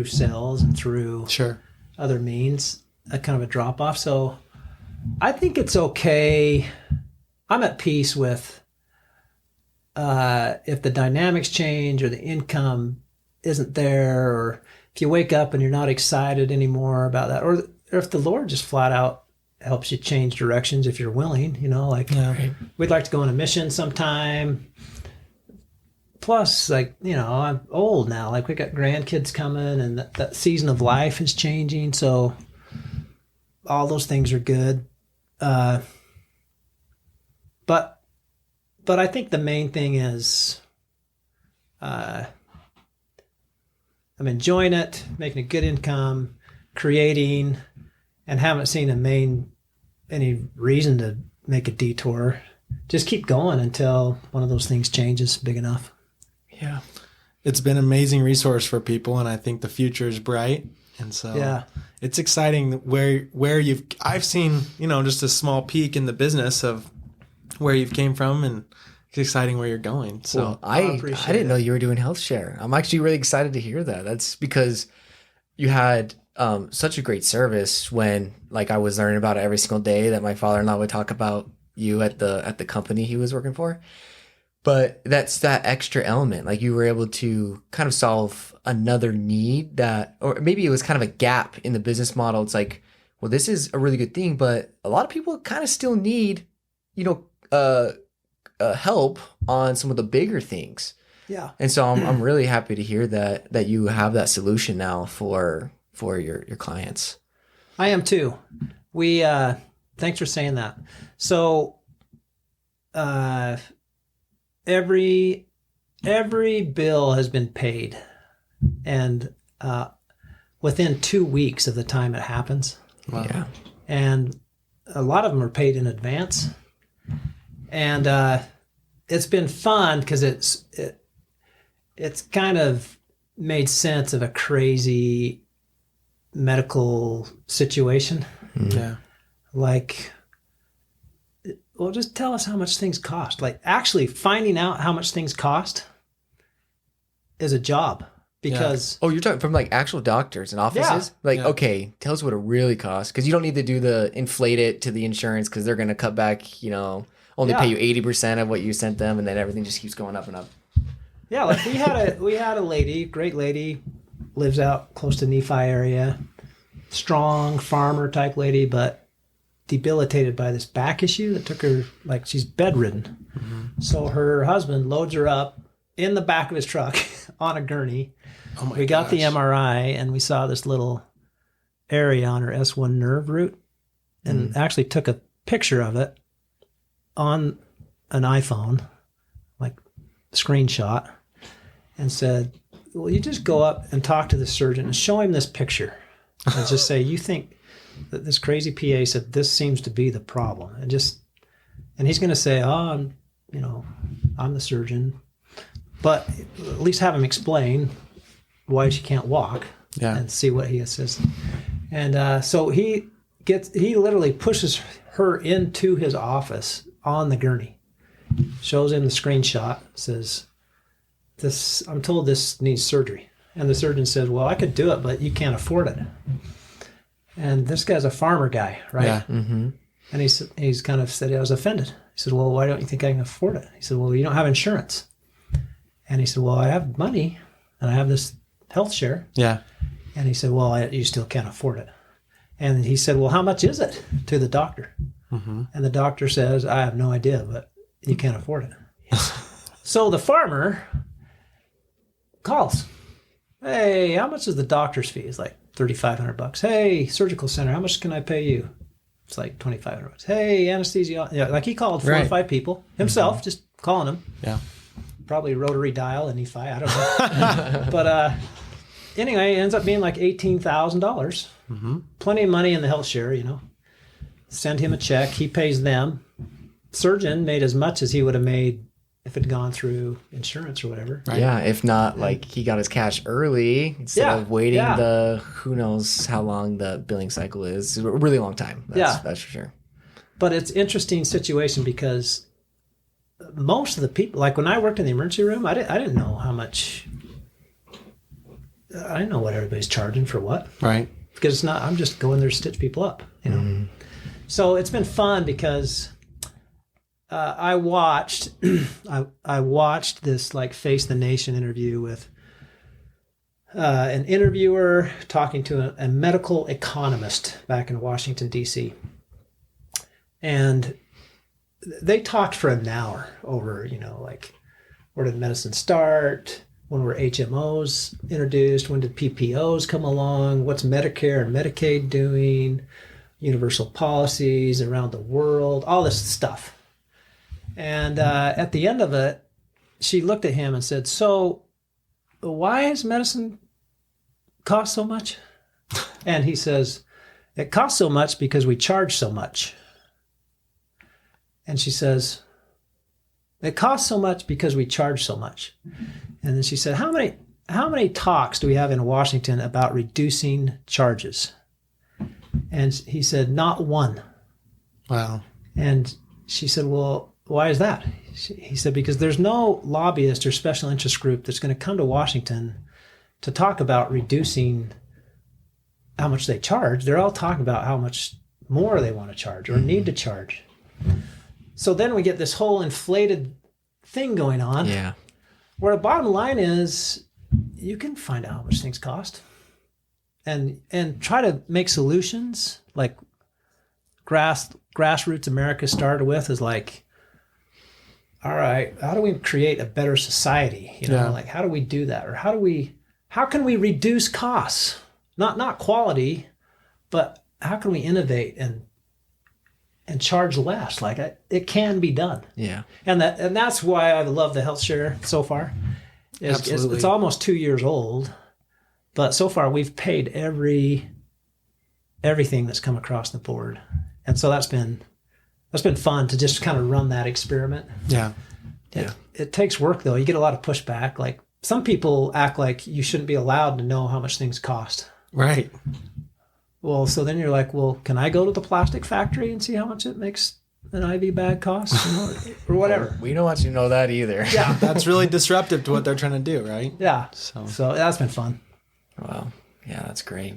sales and through other means, a kind of a drop off. So I think it's okay. I'm at peace with if the dynamics change or the income isn't there, or if you wake up and you're not excited anymore about that, or if the Lord just flat out helps you change directions if you're willing, you know, like we'd like to go on a mission sometime plus, like, you know, I'm old now. Like, we got grandkids coming, and that season of life is changing. So all those things are good. But I think the main thing is I'm enjoying it, making a good income, creating, and haven't seen any reason to make a detour. Just keep going until one of those things changes big enough. Yeah. It's been an amazing resource for people, and I think the future is bright. And so it's exciting where I've seen, you know, just a small peek in the business of where you've came from, and it's exciting where you're going. So well, I didn't know you were doing health share. I'm actually really excited to hear that. That's because you had such a great service when, like, I was learning about it every single day that my father-in-law would talk about you at the company he was working for. But that's that extra element. Like, you were able to kind of solve another need that, or maybe it was kind of a gap in the business model. It's like, well, this is a really good thing, but a lot of people kind of still need, you know, help on some of the bigger things. Yeah. And so I'm really happy to hear that you have that solution now for your clients. I am too. We thanks for saying that. So every bill has been paid, and within 2 weeks of the time it happens. wow. Yeah. And a lot of them are paid in advance. And it's been fun because it's kind of made sense of a crazy medical situation. Yeah. Like, well, just tell us how much things cost. Like, actually finding out how much things cost is a job, because Oh, you're talking from like actual doctors and offices? Like, okay, tell us what it really costs. Because you don't need to do the inflate it to the insurance, because they're going to cut back, you know, only pay you 80% of what you sent them, and then everything just keeps going up and up. Yeah, like we had a lady, great lady, lives out close to Nephi area, strong farmer type lady, but debilitated by this back issue that took her, like, she's bedridden. Mm-hmm. So her husband loads her up in the back of his truck on a gurney. Oh my we got the gosh. MRI, and we saw this little area on her S1 nerve root, and actually took a picture of it on an iPhone, like screenshot, and said, well, you just go up and talk to the surgeon and show him this picture and just say, you think that this crazy PA said this seems to be the problem, and he's going to say, oh, I'm the surgeon, but at least have him explain why she can't walk and see what he says. And so he literally pushes her into his office on the gurney, shows him the screenshot, says, I'm told this needs surgery. And the surgeon says, well, I could do it, but you can't afford it. And this guy's a farmer guy, right? Yeah. Mm-hmm. And he's kind of said, I was offended. He said, well, why don't you think I can afford it? He said, well, you don't have insurance. And he said, well, I have money, and I have this health share. Yeah. And he said, well, you still can't afford it. And he said, well, how much is it, to the doctor? Mm-hmm. And the doctor says, I have no idea, but you can't afford it. So the farmer calls. Hey, how much is the doctor's fee? It's like $3,500. Hey, surgical center, how much can I pay you? It's like $2,500. Hey, anesthesia. Yeah, like he called 4 or 5 people himself, just calling them. Yeah. Probably rotary dial in Nephi, I don't know. But anyway, it ends up being like $18,000. Mm-hmm. Plenty of money in the health share, Send him a check. He pays them. Surgeon made as much as he would have made if it had gone through insurance or whatever. Right. Yeah, if not, like, he got his cash early instead of waiting who knows how long the billing cycle is. It's a really long time. That's for sure. But it's an interesting situation because most of the people, like when I worked in the emergency room, I didn't know how much, I didn't know what everybody's charging for what. Right. Because it's not, I'm just going there to stitch people up, Mm-hmm. So it's been fun because I watched this like Face the Nation interview with an interviewer talking to a medical economist back in Washington, D.C. And they talked for an hour over, like Where did medicine start? When were HMOs introduced? When did PPOs come along? What's Medicare and Medicaid doing? Universal policies around the world, all this stuff. And at the end of it, she looked at him and said, so why does medicine cost so much? And he says, it costs so much because we charge so much. And she says, it costs so much because we charge so much. And then she said, how many talks do we have in Washington about reducing charges? And he said, not one. Wow. And she said, well, why is that? He said, because there's no lobbyist or special interest group that's going to come to Washington to talk about reducing how much they charge. They're all talking about how much more they want to charge or need to charge. So then we get this whole inflated thing going on. Yeah. Where the bottom line is, you can find out how much things cost, and try to make solutions. Like grassroots America started with is like, all right, how do we create a better society? You know, Yeah. like how do we do that, or how can we reduce costs? Not quality, but how can we innovate and charge less? Like it can be done. Yeah. And that's why I love the health share so far. Absolutely. It's almost 2 years old, but so far we've paid everything that's come across the board, and so that's been fun to just kind of run that experiment. Yeah. It takes work though. You get a lot of pushback. Like some people act like you shouldn't be allowed to know how much things cost. Right. Well, so then you're like, well, can I go to the plastic factory and see how much it makes an IV bag cost, or whatever? We don't want you to know that either. Yeah. That's really disruptive to what they're trying to do, right? Yeah. So that's been fun. Wow. Yeah, that's great.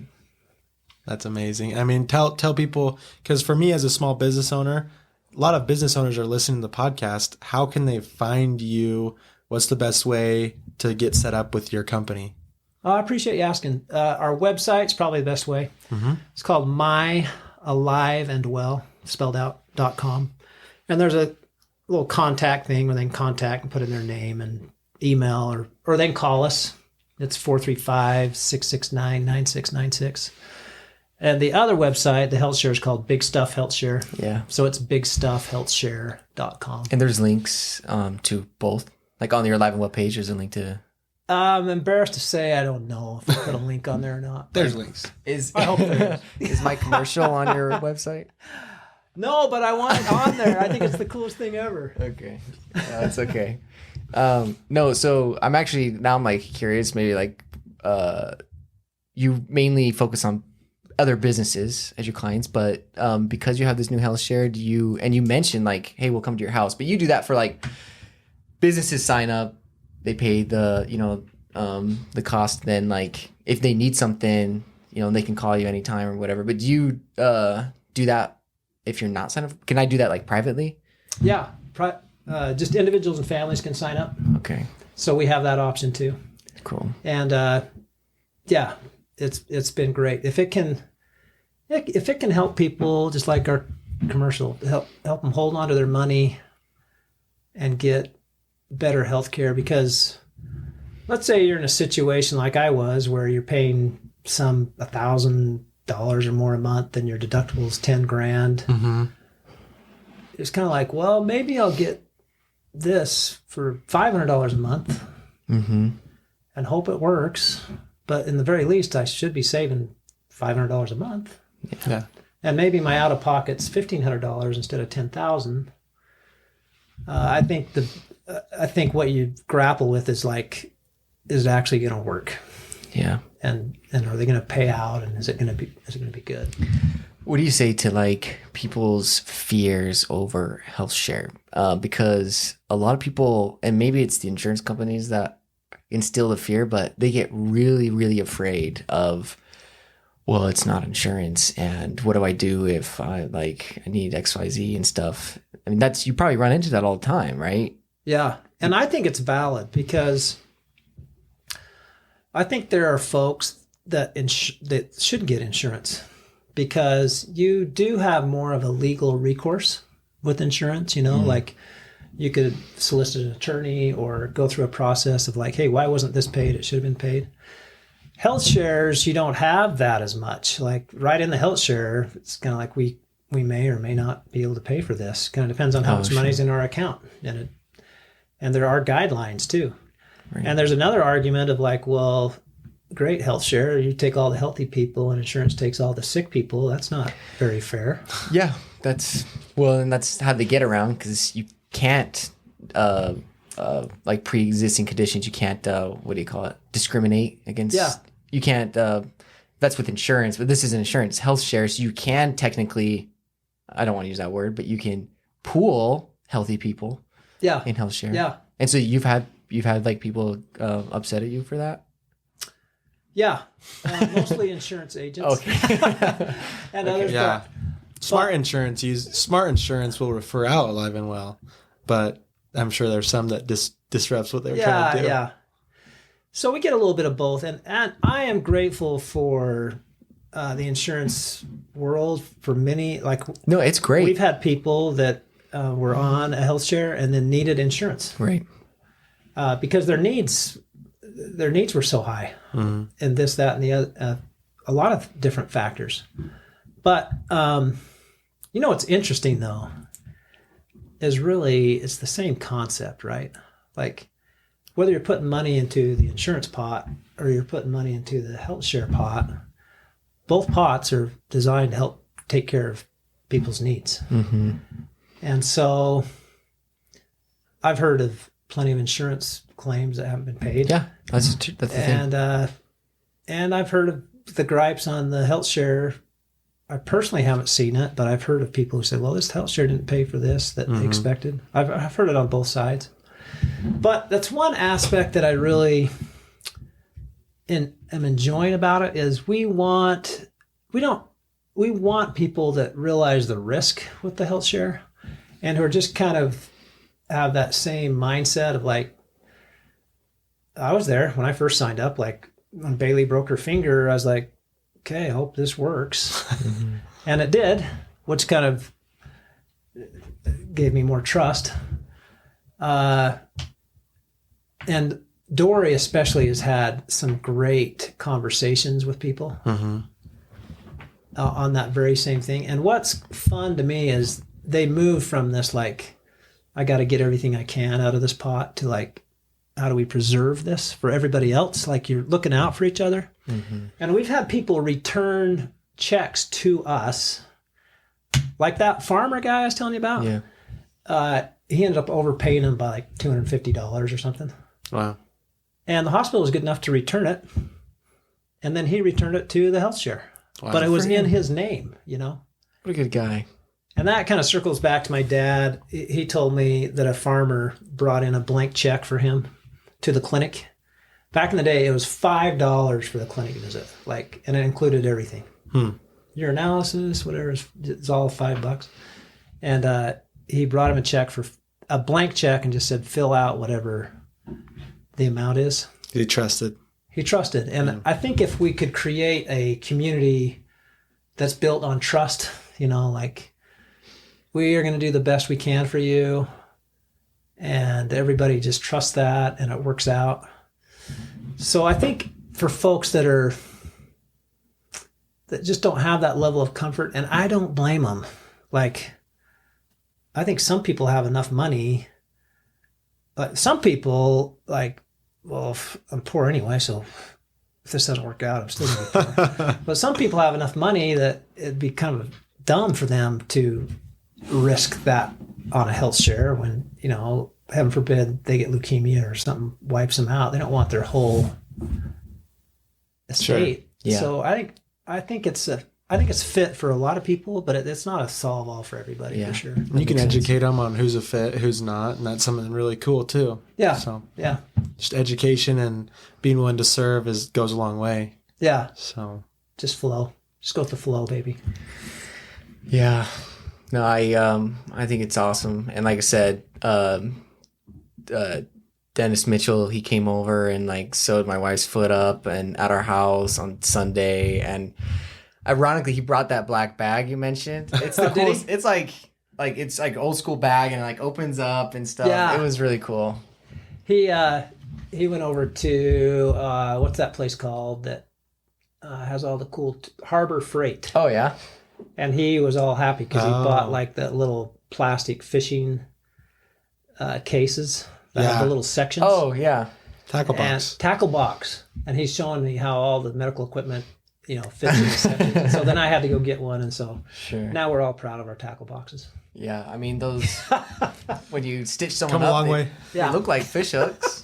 that's amazing. I mean, tell people, because for me as a small business owner, a lot of business owners are listening to the podcast. How can they find you? What's the best way to get set up with your company? I appreciate you asking. Our website's probably the best way. Mm-hmm. It's called myaliveandwell, spelled out, .com. And there's a little contact thing where they can contact and put in their name and email, or they can call us. It's 435-669-9696. And the other website, the health share, is called Big Stuff Health Share. Yeah. So it's bigstuffhealthshare.com. And there's links to both. Like on your Alive and Well page, there's a link to. I'm embarrassed to say I don't know if I put a link on there or not. There's links. I hope there Is my commercial on your website? No, but I want it on there. I think it's the coolest thing ever. Okay. That's okay. No, so I'm actually now I'm like curious, maybe like you mainly focus on other businesses as your clients, but because you have this new health share, you mentioned like, hey, we'll come to your house, but you do that for like businesses sign up, they pay the the cost, then like if they need something, they can call you anytime or whatever. But do you do that if you're not signed up? Can I do that like privately? Yeah, just individuals and families can sign up. Okay, So we have that option too. cool. And yeah, it's been great. If it can help people, just like our commercial, help them hold on to their money and get better health care. Because let's say you're in a situation like I was, where you're paying some $1,000 or more a month, and your deductible is $10,000. Mm-hmm. It's kind of like, well, maybe I'll get this for $500 a month Mm-hmm. and hope it works. But in the very least, I should be saving $500 a month. Yeah. And maybe my out of pocket's $1,500 instead of $10,000. I think what you grapple with is like, is it actually going to work? Yeah. And are they going to pay out? And is it going to be good? What do you say to like people's fears over health share? Because a lot of people, and maybe it's the insurance companies that instill the fear, but they get really, really afraid of, well, it's not insurance, and what do I do if I need XYZ and stuff? I mean, you probably run into that all the time, right? Yeah. And I think it's valid, because I think there are folks that should get insurance, because you do have more of a legal recourse with insurance, like You could solicit an attorney or go through a process of like, hey, why wasn't this paid? It should have been paid. Health shares, you don't have that as much. Like right in the health share, it's kind of like we may or may not be able to pay for this. Kind of depends on how much money's in our account. And there are guidelines too. Right. And there's another argument of like, well, great health share. You take all the healthy people and insurance takes all the sick people. That's not very fair. Yeah, and that's how they get around, because you can't, like pre-existing conditions, you can't, what do you call it? Discriminate against. Yeah. You can't, that's with insurance, but this isn't insurance. Health shares, you can technically, I don't want to use that word, but you can pool healthy people. Yeah. In health share. Yeah. And so you've had like people upset at you for that? Yeah. Mostly insurance agents. Okay. And others. Yeah. Smart insurance will refer out alive and well, but I'm sure there's some that disrupts what they're trying to do. Yeah. So we get a little bit of both, and I am grateful for the insurance world for many. Like, no, it's great. We've had people that were on a health share and then needed insurance, right? Because their needs were so high, and this, that, and the other, a lot of different factors. But what's interesting though is really it's the same concept, right? Like whether you're putting money into the insurance pot or you're putting money into the health share pot, both pots are designed to help take care of people's needs. Mm-hmm. And so I've heard of plenty of insurance claims that haven't been paid. Yeah, that's the thing. And I've heard of the gripes on the health share. I personally haven't seen it, but I've heard of people who say, well, this health share didn't pay for this that they expected. I've heard it on both sides. But that's one aspect that I really am enjoying about it is we want people that realize the risk with the health share and who are just kind of have that same mindset of like, I was there when I first signed up, like when Bailey broke her finger, I was like, okay, I hope this works. Mm-hmm. And it did, which kind of gave me more trust. And Dory especially has had some great conversations with people on that very same thing. And what's fun to me is they move from this, like, I got to get everything I can out of this pot to like, how do we preserve this for everybody else? Like you're looking out for each other. Mm-hmm. And we've had people return checks to us. Like that farmer guy I was telling you about. Yeah. He ended up overpaying him by like $250 or something. Wow. And the hospital was good enough to return it. And then he returned it to the health share. Wow. But it was in his name, What a good guy. And that kind of circles back to my dad. He told me that a farmer brought in a blank check for him to the clinic. Back in the day, it was $5 for the clinic visit, and it included everything. Your analysis, whatever, it's all $5. And he brought him a blank check and just said, fill out whatever the amount is. He trusted. And I think if we could create a community that's built on trust, like we are going to do the best we can for you, and everybody just trusts that and it works out. So I think for folks that just don't have that level of comfort, and I don't blame them. Like, I think some people have enough money. Some people well, I'm poor anyway, so if this doesn't work out, I'm still going to be poor. But some people have enough money that it'd be kind of dumb for them to risk that on a health share when, heaven forbid they get leukemia or something wipes them out. They don't want their whole estate. Sure. Yeah. So I think it's fit for a lot of people, but it's not a solve all for everybody for sure. And you can educate them on who's a fit, who's not, and that's something really cool too. Yeah. So yeah, just education and being willing to serve goes a long way. Yeah. So just flow. Just go with the flow, baby. Yeah. No, I think it's awesome. And like I said, Dennis Mitchell, he came over and sewed my wife's foot up and at our house on Sunday. And ironically, he brought that black bag you mentioned. It's the coolest. It's like it's like old school bag and it like opens up and stuff. Yeah. It was really cool. He went over to what's that place called that has all the cool Harbor Freight, Oh yeah. and he was all happy because he Oh. bought like the little plastic fishing cases that have Yeah. the little sections. Oh yeah. Tackle and box. tackle box, and he's showing me how all the medical equipment, fits in the sections. And so then I had to go get one, and so Sure. now we're all proud of our tackle boxes. Yeah. I mean those when you stitch someone Come a up, long they, way. Yeah. they look like fish hooks.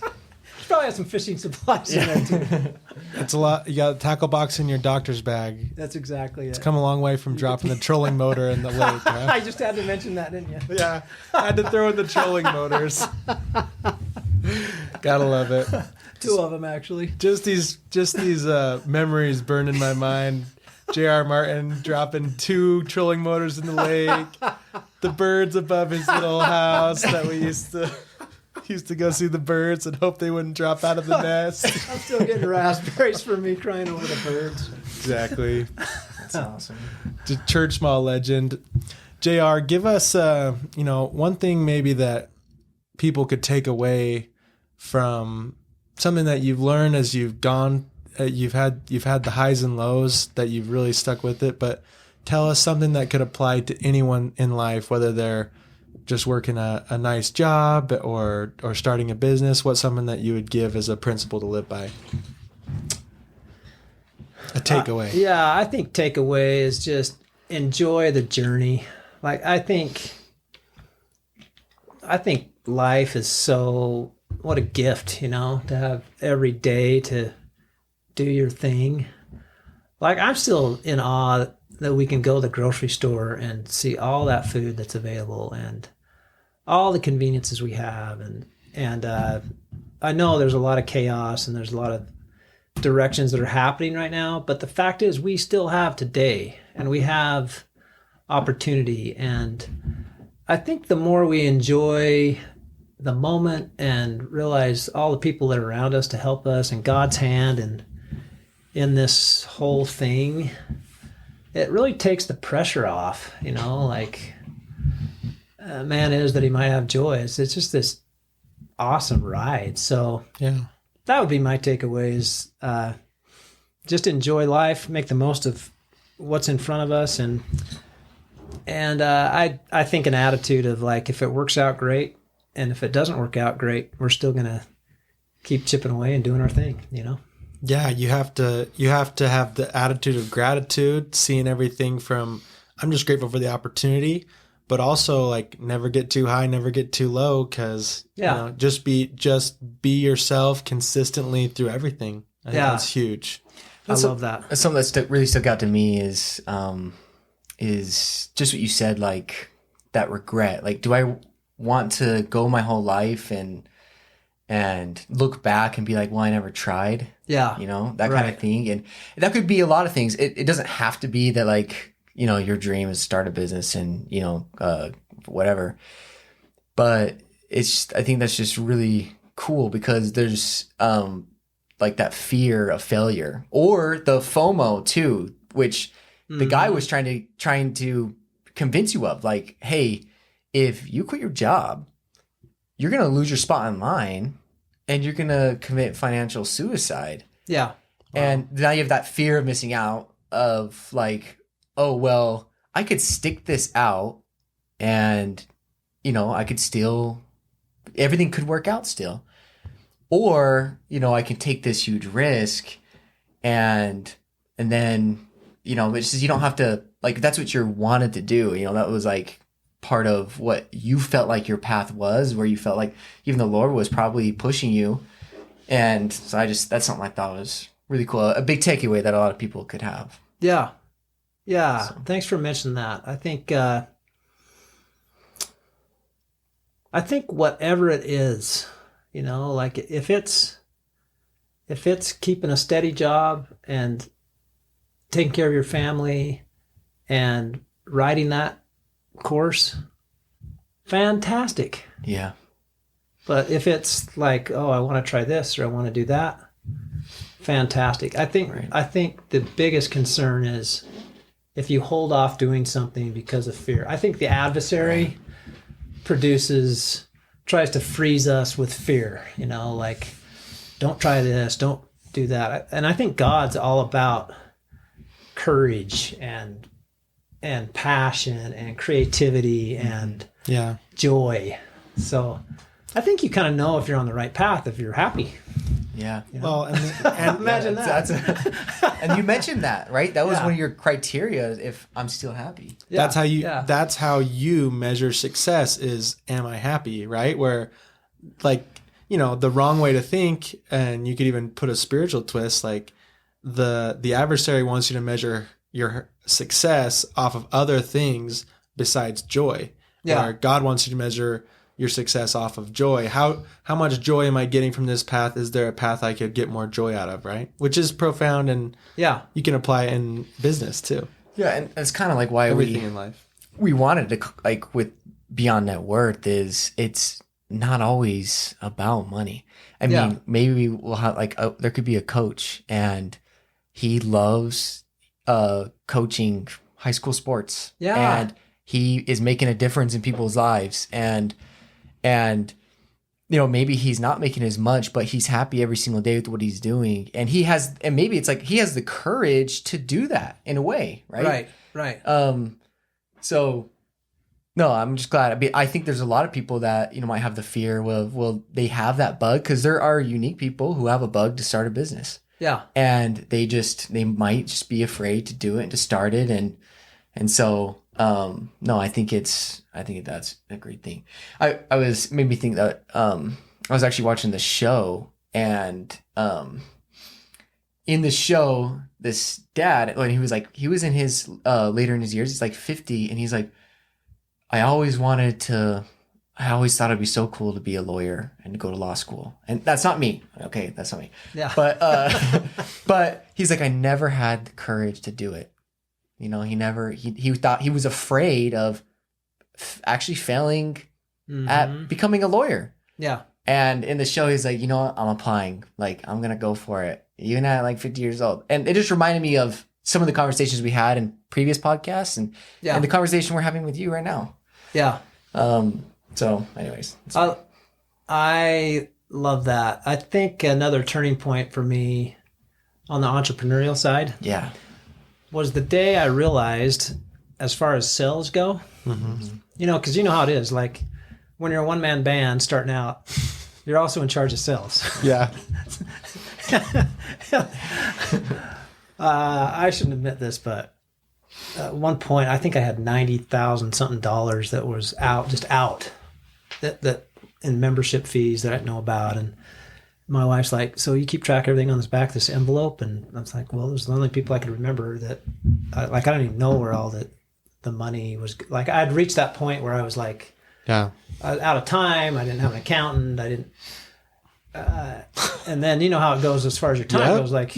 Probably have some fishing supplies in there too. It's a lot. You got a tackle box in your doctor's bag. That's exactly it. Come a long way from dropping the trolling motor in the lake. Huh? I just had to mention that, didn't you? Yeah, I had to throw in the trolling motors. Gotta love it. Two of them actually. Just these memories burn in my mind. J.R. Martin dropping 2 trolling motors in the lake. The birds above his little house that we used to go see the birds and hope they wouldn't drop out of the nest. I'm still getting raspberries for me crying over the birds. Exactly. That's awesome. The church small legend. JR, give us one thing maybe that people could take away from something that you've learned as you've gone. You've had the highs and lows that you've really stuck with it, but tell us something that could apply to anyone in life, whether they're just working a nice job or starting a business. What's something that you would give as a principle to live by? A takeaway. Yeah, I think takeaway is just enjoy the journey. Like I think life is so, what a gift, to have every day to do your thing. Like I'm still in awe that we can go to the grocery store and see all that food that's available and all the conveniences we have. And I know there's a lot of chaos and there's a lot of directions that are happening right now, but the fact is we still have today and we have opportunity. And I think the more we enjoy the moment and realize all the people that are around us to help us and God's hand and in this whole thing, it really takes the pressure off, like man is that he might have joy. It's just this awesome ride. So Yeah. that would be my takeaway is just enjoy life, make the most of what's in front of us. And I think an attitude of like, if it works out, great. And if it doesn't work out, great. We're still going to keep chipping away and doing our thing, Yeah, you have to have the attitude of gratitude, seeing everything from I'm just grateful for the opportunity, but also like never get too high, never get too low, because just be yourself consistently through everything. I think that's huge. I love that. Something that really stuck out to me is just what you said, like that regret. Like, do I want to go my whole life and look back and be like, well, I never tried. Yeah. That kind of thing. And that could be a lot of things. It doesn't have to be that like, your dream is to start a business and, whatever. But I think that's just really cool because there's like that fear of failure or the FOMO too, which the guy was trying to convince you of, like, hey, if you quit your job, you're going to lose your spot in line and you're going to commit financial suicide. Yeah. Wow. And now you have that fear of missing out of like, oh, well, I could stick this out and, I could still, everything could work out still. Or, I can take this huge risk and then, it's just, you don't have to, like, that's what you wanted to do. That was like part of what you felt like your path was, where you felt like even the Lord was probably pushing you. And so that's something I thought was really cool. A big takeaway that a lot of people could have. Yeah. Yeah. So. Thanks for mentioning that. I think whatever it is, like if it's keeping a steady job and taking care of your family and riding that course, fantastic. Yeah. But if it's like, oh, I want to try this or I want to do that, fantastic. I think the biggest concern is if you hold off doing something because of fear. I think the adversary tries to freeze us with fear, like, don't try this, don't do that. And I think God's all about courage and passion and creativity and joy. So I think you kind of know if you're on the right path, if you're happy. Yeah. Well, and Imagine that. And you mentioned that, right? That was one of your criteria, if I'm still happy. Yeah. That's how you measure success is, am I happy, right? Where, like, the wrong way to think, and you could even put a spiritual twist, like the adversary wants you to measure your success off of other things besides joy. Yeah. Where God wants you to measure your success off of joy. How much joy am I getting from this path? Is there a path I could get more joy out of, right? Which is profound, and you can apply it in business too. Yeah, and it's kind of like why everything in life. We wanted to, like, with Beyond Net Worth, is it's not always about money. I mean, maybe we'll have there could be a coach and he loves coaching high school sports. Yeah. And he is making a difference in people's lives, and maybe he's not making as much, but he's happy every single day with what he's doing. And maybe it's like he has the courage to do that in a way, right? Right. So no, I'm just glad. I think there's a lot of people that, might have the fear well, they have that bug, because there are unique people who have a bug to start a business. Yeah. And they might just be afraid to do it and to start it. And so, no, I think that's a great thing. Made me think that, I was actually watching the show, and, in the show, this dad, when he was in his, later in his years, he's like 50, and he's like, I always thought it'd be so cool to be a lawyer and to go to law school. And that's not me. Okay. That's not me. Yeah. But, but he's like, I never had the courage to do it. He thought, he was afraid of actually failing at becoming a lawyer. Yeah. And in the show, he's like, I'm applying, like, I'm going to go for it. Even at like 50 years old. And it just reminded me of some of the conversations we had in previous podcasts and the conversation we're having with you right now. Yeah. So anyways. I love that. I think another turning point for me on the entrepreneurial side was the day I realized, as far as sales go, because you know how it is. Like, when you're a one-man band starting out, you're also in charge of sales. Yeah. I shouldn't admit this, but at one point, I think I had $90,000 something that was out that in membership fees that I didn't know about. And my wife's like, so you keep track of everything on this back of this envelope? And I was like, well, those are the only people I could remember that, I don't even know where all the money was. Like, I'd reached that point where I was like, out of time. I didn't have an accountant. I didn't. And then you know how it goes as far as your time goes. Like,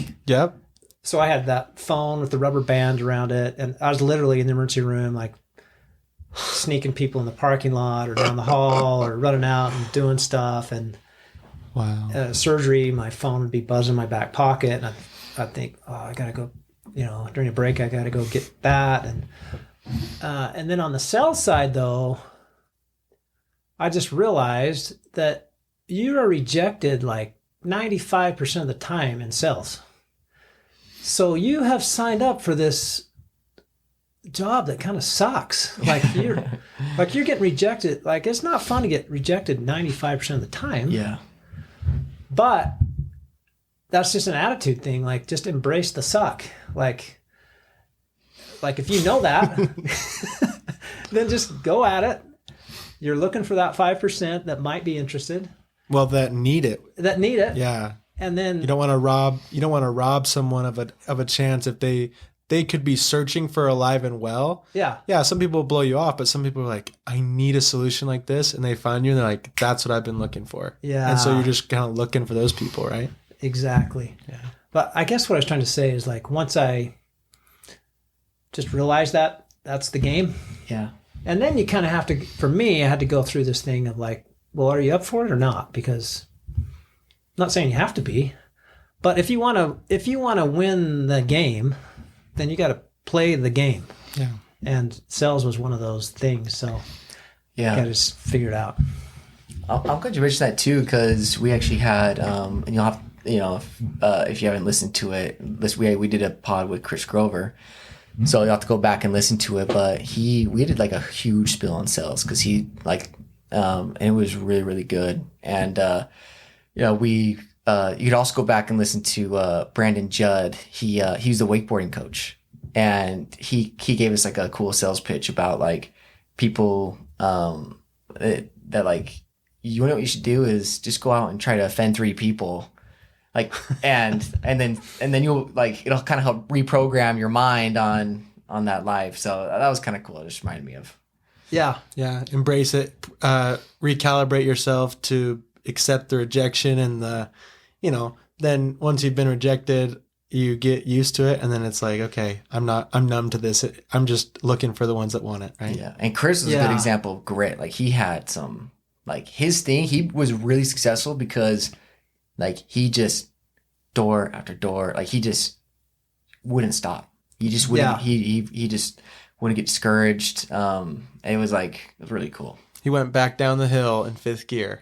so I had that phone with the rubber band around it, and I was literally in the emergency room, like sneaking people in the parking lot or down the hall or running out and doing stuff. And surgery, my phone would be buzzing in my back pocket, and I'd think, oh, I gotta go. During a break, I gotta go get that. And then on the sales side, though, I just realized that you are rejected like 95% of the time in sales. So you have signed up for this job that kind of sucks. Like you're getting rejected. Like, it's not fun to get rejected 95% of the time. Yeah. But that's just an attitude thing. Like, just embrace the suck. Like if you know that, then just go at it. You're looking for that 5% that might be interested. Well, that need it. Yeah. And then you don't want to rob someone of a chance if they could be searching for alive and well. Yeah. Yeah. Some people blow you off, but some people are like, I need a solution like this. And they find you and they're like, that's what I've been looking for. Yeah. And so you're just kind of looking for those people, right? Exactly. Yeah. But I guess what I was trying to say is, like, once I just realized that that's the game. Yeah. And then you kind of have to, for me, I had to go through this thing of like, well, are you up for it or not? Because I'm not saying you have to be, but if you want to win the game, then you got to play the game. Yeah. And sales was one of those things. So Yeah. got to just figure it out. I'm glad you mentioned that too, because we actually had, and you'll have, if you haven't listened to it, we did a pod with Chris Grover, so you'll have to go back and listen to it. But we did like a huge spill on sales because he and it was really, really good. And you could also go back and listen to Brandon Judd. He's the wakeboarding coach, and he gave us like a cool sales pitch about like people that like. You know what you should do is just go out and try to offend 3 people, like, and then you'll like, it'll kind of help reprogram your mind on that life. So that was kind of cool. It just reminded me of. Yeah. Embrace it. Recalibrate yourself to accept the rejection and then once you've been rejected, you get used to it. And then it's like, okay, I'm numb to this. I'm just looking for the ones that want it. Right. Yeah. And Chris was a good example of grit. Like he had some, like his thing, he was really successful because like he just door after door, like he just wouldn't stop. He just wouldn't, he just wouldn't get discouraged. And it was really cool. He went back down the hill in 5th gear.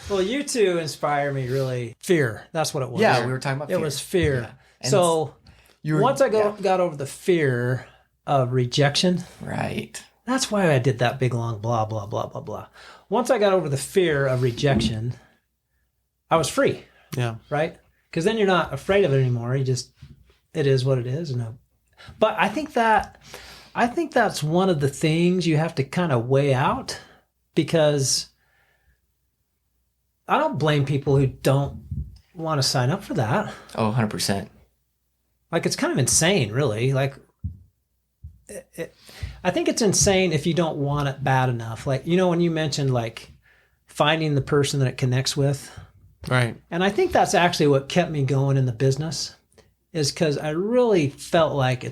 Well, you two inspire me really. Fear. That's what it was. Yeah. We were talking about fear. It was fear. Yeah. So once I got over the fear of rejection. Right. That's why I did that big long blah, blah, blah, blah, blah. Once I got over the fear of rejection, I was free. Yeah. Right? Because then you're not afraid of it anymore. It is what it is. But I think that's one of the things you have to kind of weigh out, because I don't blame people who don't want to sign up for that. Oh, 100%. Like, it's kind of insane, really. Like, I think it's insane if you don't want it bad enough. Like, when you mentioned like finding the person that it connects with. Right. And I think that's actually what kept me going in the business, is because I really felt like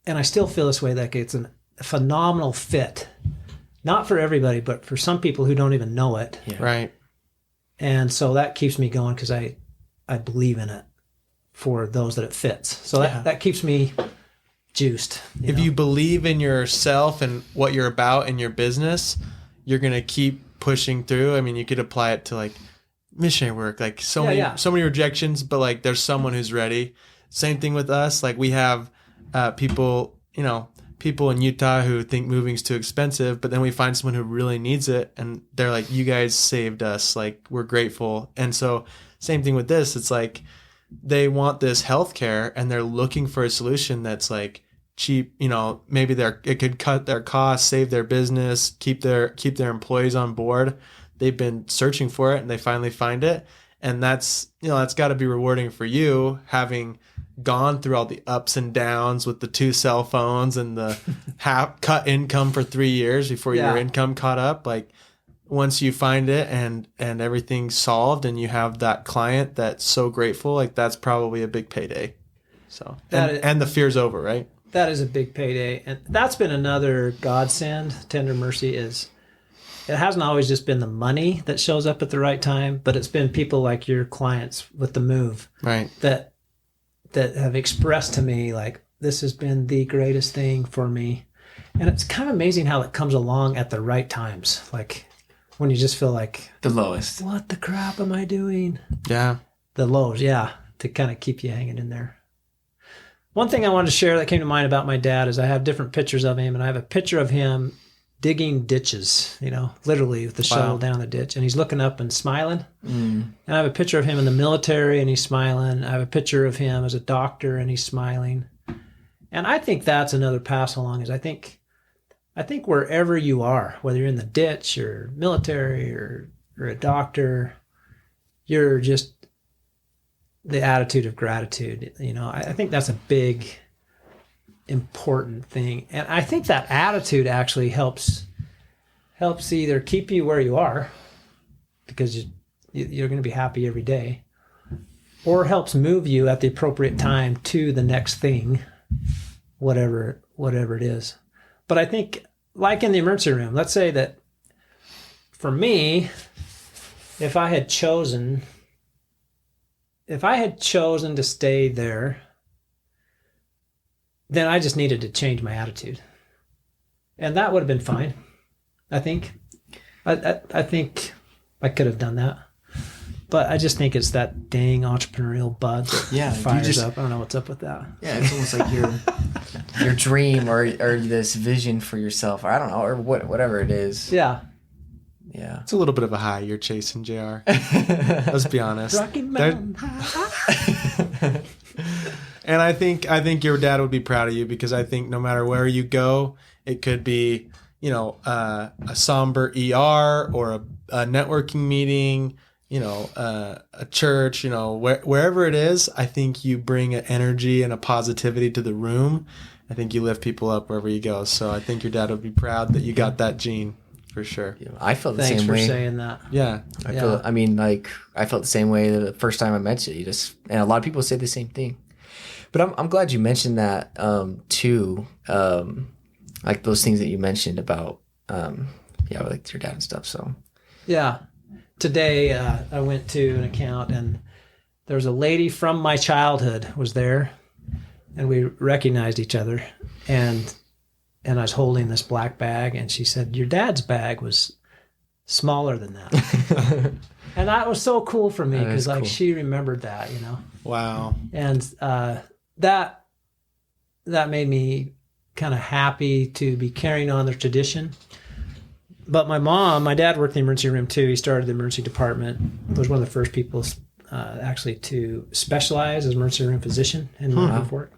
and I still feel this way, like it's a phenomenal fit. Not for everybody, but for some people who don't even know it. Yeah. Right. And so that keeps me going because I believe in it for those that it fits. So that keeps me juiced. If you believe in yourself and what you're about in your business, you're going to keep pushing through. I mean, you could apply it to like missionary work, like so many rejections, but like there's someone who's ready. Same thing with us. Like we have people in Utah who think moving's too expensive, but then we find someone who really needs it and they're like, you guys saved us. Like, we're grateful. And so same thing with this. It's like, they want this healthcare and they're looking for a solution that's like cheap, maybe it could cut their costs, save their business, keep their employees on board. They've been searching for it and they finally find it. And that's got to be rewarding for you, having gone through all the ups and downs with the 2 cell phones and the cut income for 3 years before your income caught up. Like, once you find it and everything's solved and you have that client that's so grateful, like that's probably a big payday. So, and the fear's over, right? That is a big payday. And that's been another godsend. Tender mercy is, it hasn't always just been the money that shows up at the right time, but it's been people like your clients with the move. Right. That have expressed to me like, this has been the greatest thing for me. And it's kind of amazing how it comes along at the right times. Like, when you just feel like the lowest. What the crap am I doing? Yeah. The lows, to kind of keep you hanging in there. One thing I wanted to share that came to mind about my dad is I have different pictures of him, and I have a picture of him digging ditches, literally with the shovel down the ditch, and he's looking up and smiling. And I have a picture of him in the military and he's smiling. I have a picture of him as a doctor and he's smiling. And I think that's another pass along, is I think wherever you are, whether you're in the ditch or military or a doctor, you're just the attitude of gratitude. I think that's a big, important thing. And I think that attitude actually helps either keep you where you are, because you're going to be happy every day, or helps move you at the appropriate time to the next thing, whatever it is. But I think, like in the emergency room, let's say that for me, if I had chosen to stay there, then I just needed to change my attitude. And that would have been fine, I think. I think I could have done that. But I just think it's that dang entrepreneurial bug that fires up. I don't know what's up with that. Yeah, it's almost like your dream or this vision for yourself, or I don't know, or whatever it is. Yeah. Yeah. It's a little bit of a high you're chasing, JR. Let's be honest. Rocky Mountain High. And I think your dad would be proud of you, because I think no matter where you go, it could be, a somber ER or a networking meeting, a church, wherever it is. I think you bring an energy and a positivity to the room. I think you lift people up wherever you go. So I think your dad would be proud that you got that gene. For sure. I felt the Thanks same for way. saying that. Yeah. I felt the same way the first time I met you. And a lot of people say the same thing. But I'm glad you mentioned that too. Like those things that you mentioned about like your dad and stuff. So yeah. Today I went to an account and there was a lady from my childhood was there, and we recognized each other, and I was holding this black bag, and she said, "Your dad's bag was smaller than that." And that was so cool for me, because cool. She remembered that, Wow. And that made me kind of happy to be carrying on the tradition. But my dad worked in the emergency room too. He started the emergency department. Was one of the first people actually to specialize as emergency room physician in Mountain Fork.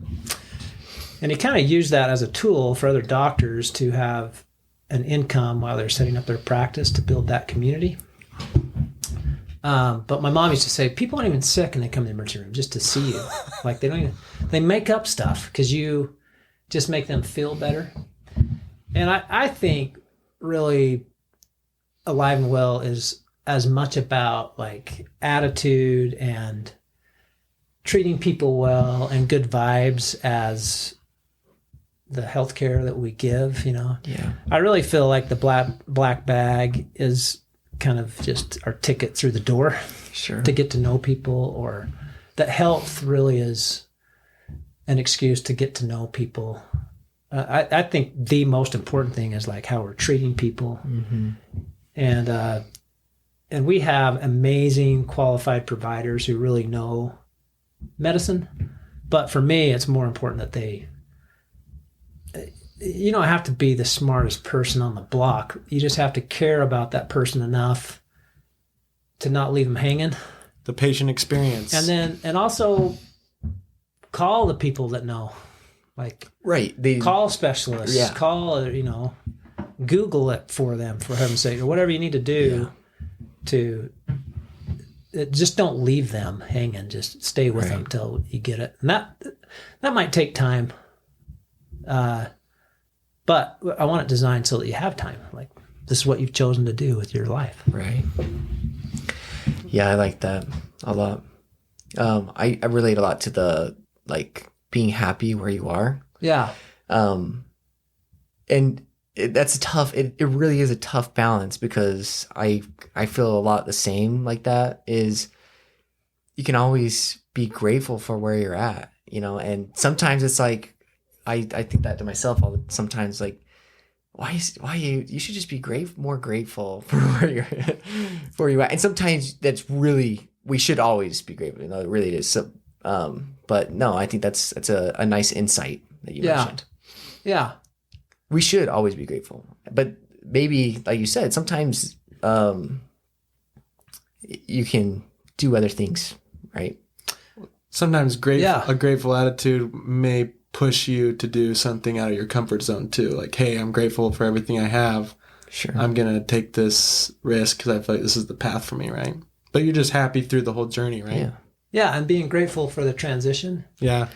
And he kind of used that as a tool for other doctors to have an income while they're setting up their practice to build that community. But my mom used to say, people aren't even sick and they come to the emergency room just to see you. Like they make up stuff because you just make them feel better. And I think really Alive and Well is as much about like attitude and treating people well and good vibes as the healthcare that we give, Yeah. I really feel like the black bag is kind of just our ticket through the door. Sure. To get to know people, or that health really is an excuse to get to know people. I think the most important thing is like how we're treating people. Mm-hmm. And we have amazing qualified providers who really know medicine. But for me, it's more important that you don't have to be the smartest person on the block. You just have to care about that person enough to not leave them hanging. The patient experience. And also call the people that know. Like, right. Call specialists. Yeah. Call, Google it for them, for heaven's sake, or whatever you need to do to just don't leave them hanging. Just stay with them till you get it. And that might take time. But I want it designed so that you have time. Like, this is what you've chosen to do with your life. Right. Yeah, I like that a lot. I relate a lot to the, like, being happy where you are. Yeah. And that's it really is a tough balance, because I feel a lot the same like that. Is you can always be grateful for where you're at, and sometimes it's like, I think that to myself sometimes, like, why you should just be more grateful for where you're at. And sometimes that's really, we should always be grateful. It really is. So, but no, I think that's a nice insight that you mentioned. Yeah. We should always be grateful, but maybe, like you said, sometimes you can do other things, right? Sometimes a grateful attitude may push you to do something out of your comfort zone too. Like, hey, I'm grateful for everything I have. Sure. I'm going to take this risk because I feel like this is the path for me, right? But you're just happy through the whole journey, right? Yeah. Yeah, and being grateful for the transition. Yeah.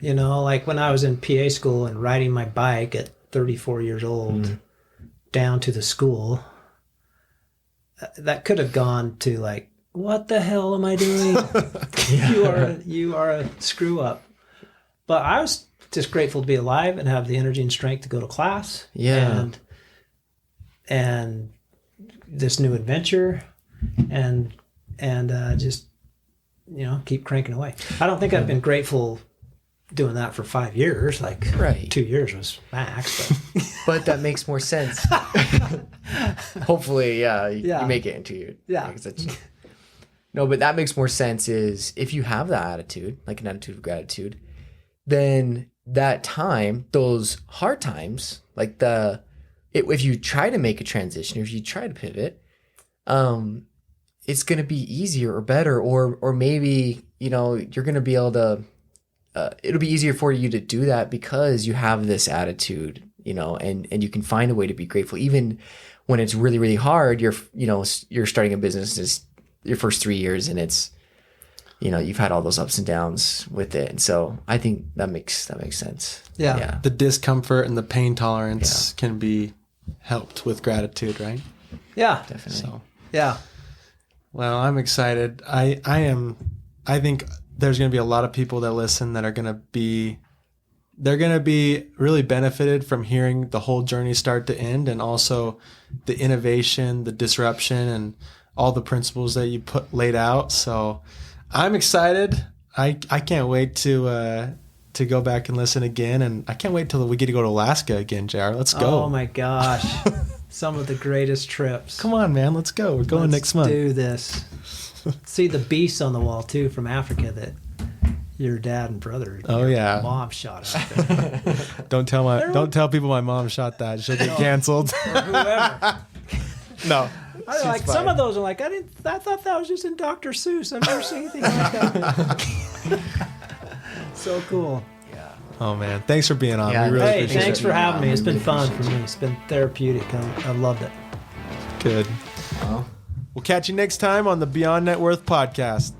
Like when I was in PA school and riding my bike at 34 years old down to the school, that could have gone to like, what the hell am I doing? You are a screw up. But I was just grateful to be alive and have the energy and strength to go to class. Yeah. And this new adventure and just, keep cranking away. I don't think I've been grateful doing that for 5 years. Like Right. 2 years was max. But But that makes more sense. Hopefully, Yeah. you make it in 2 years. Yeah. No, but that makes more sense is if you have that attitude, like an attitude of gratitude, then that time, those hard times, like if you try to make a transition, or if you try to pivot, it's going to be easier or better, or maybe, you're going to be able to, it'll be easier for you to do that because you have this attitude, and you can find a way to be grateful. Even when it's really, really hard, you're starting a business, it's your first 3 years, and it's, you've had all those ups and downs with it. And so I think that makes sense. Yeah. The discomfort and the pain tolerance can be helped with gratitude, right? yeah, Definitely. So, yeah, well, I'm excited. I think there's going to be a lot of people that listen that are going to be really benefited from hearing the whole journey start to end, and also the innovation, the disruption, and all the principles that you laid out. So I'm excited. I can't wait to go back and listen again, and I can't wait till we get to go to Alaska again, JR. Let's go. Oh my gosh. Some of the greatest trips. Come on, man. Let's go. We're going next month. Do this. See the beasts on the wall too from Africa that your dad and brother. Oh, your yeah. mom shot at. Don't tell people my mom shot that. She'll get canceled. Or whoever. No. I like some of those are like I thought that was just in Dr. Seuss. I've never seen anything like that. So cool. Oh man, thanks for being on. Yeah, we really Hey, appreciate thanks it. for having me. It's been fun for me. It's been therapeutic. I loved it. Good. Well, We'll catch you next time on the Beyond Net Worth podcast.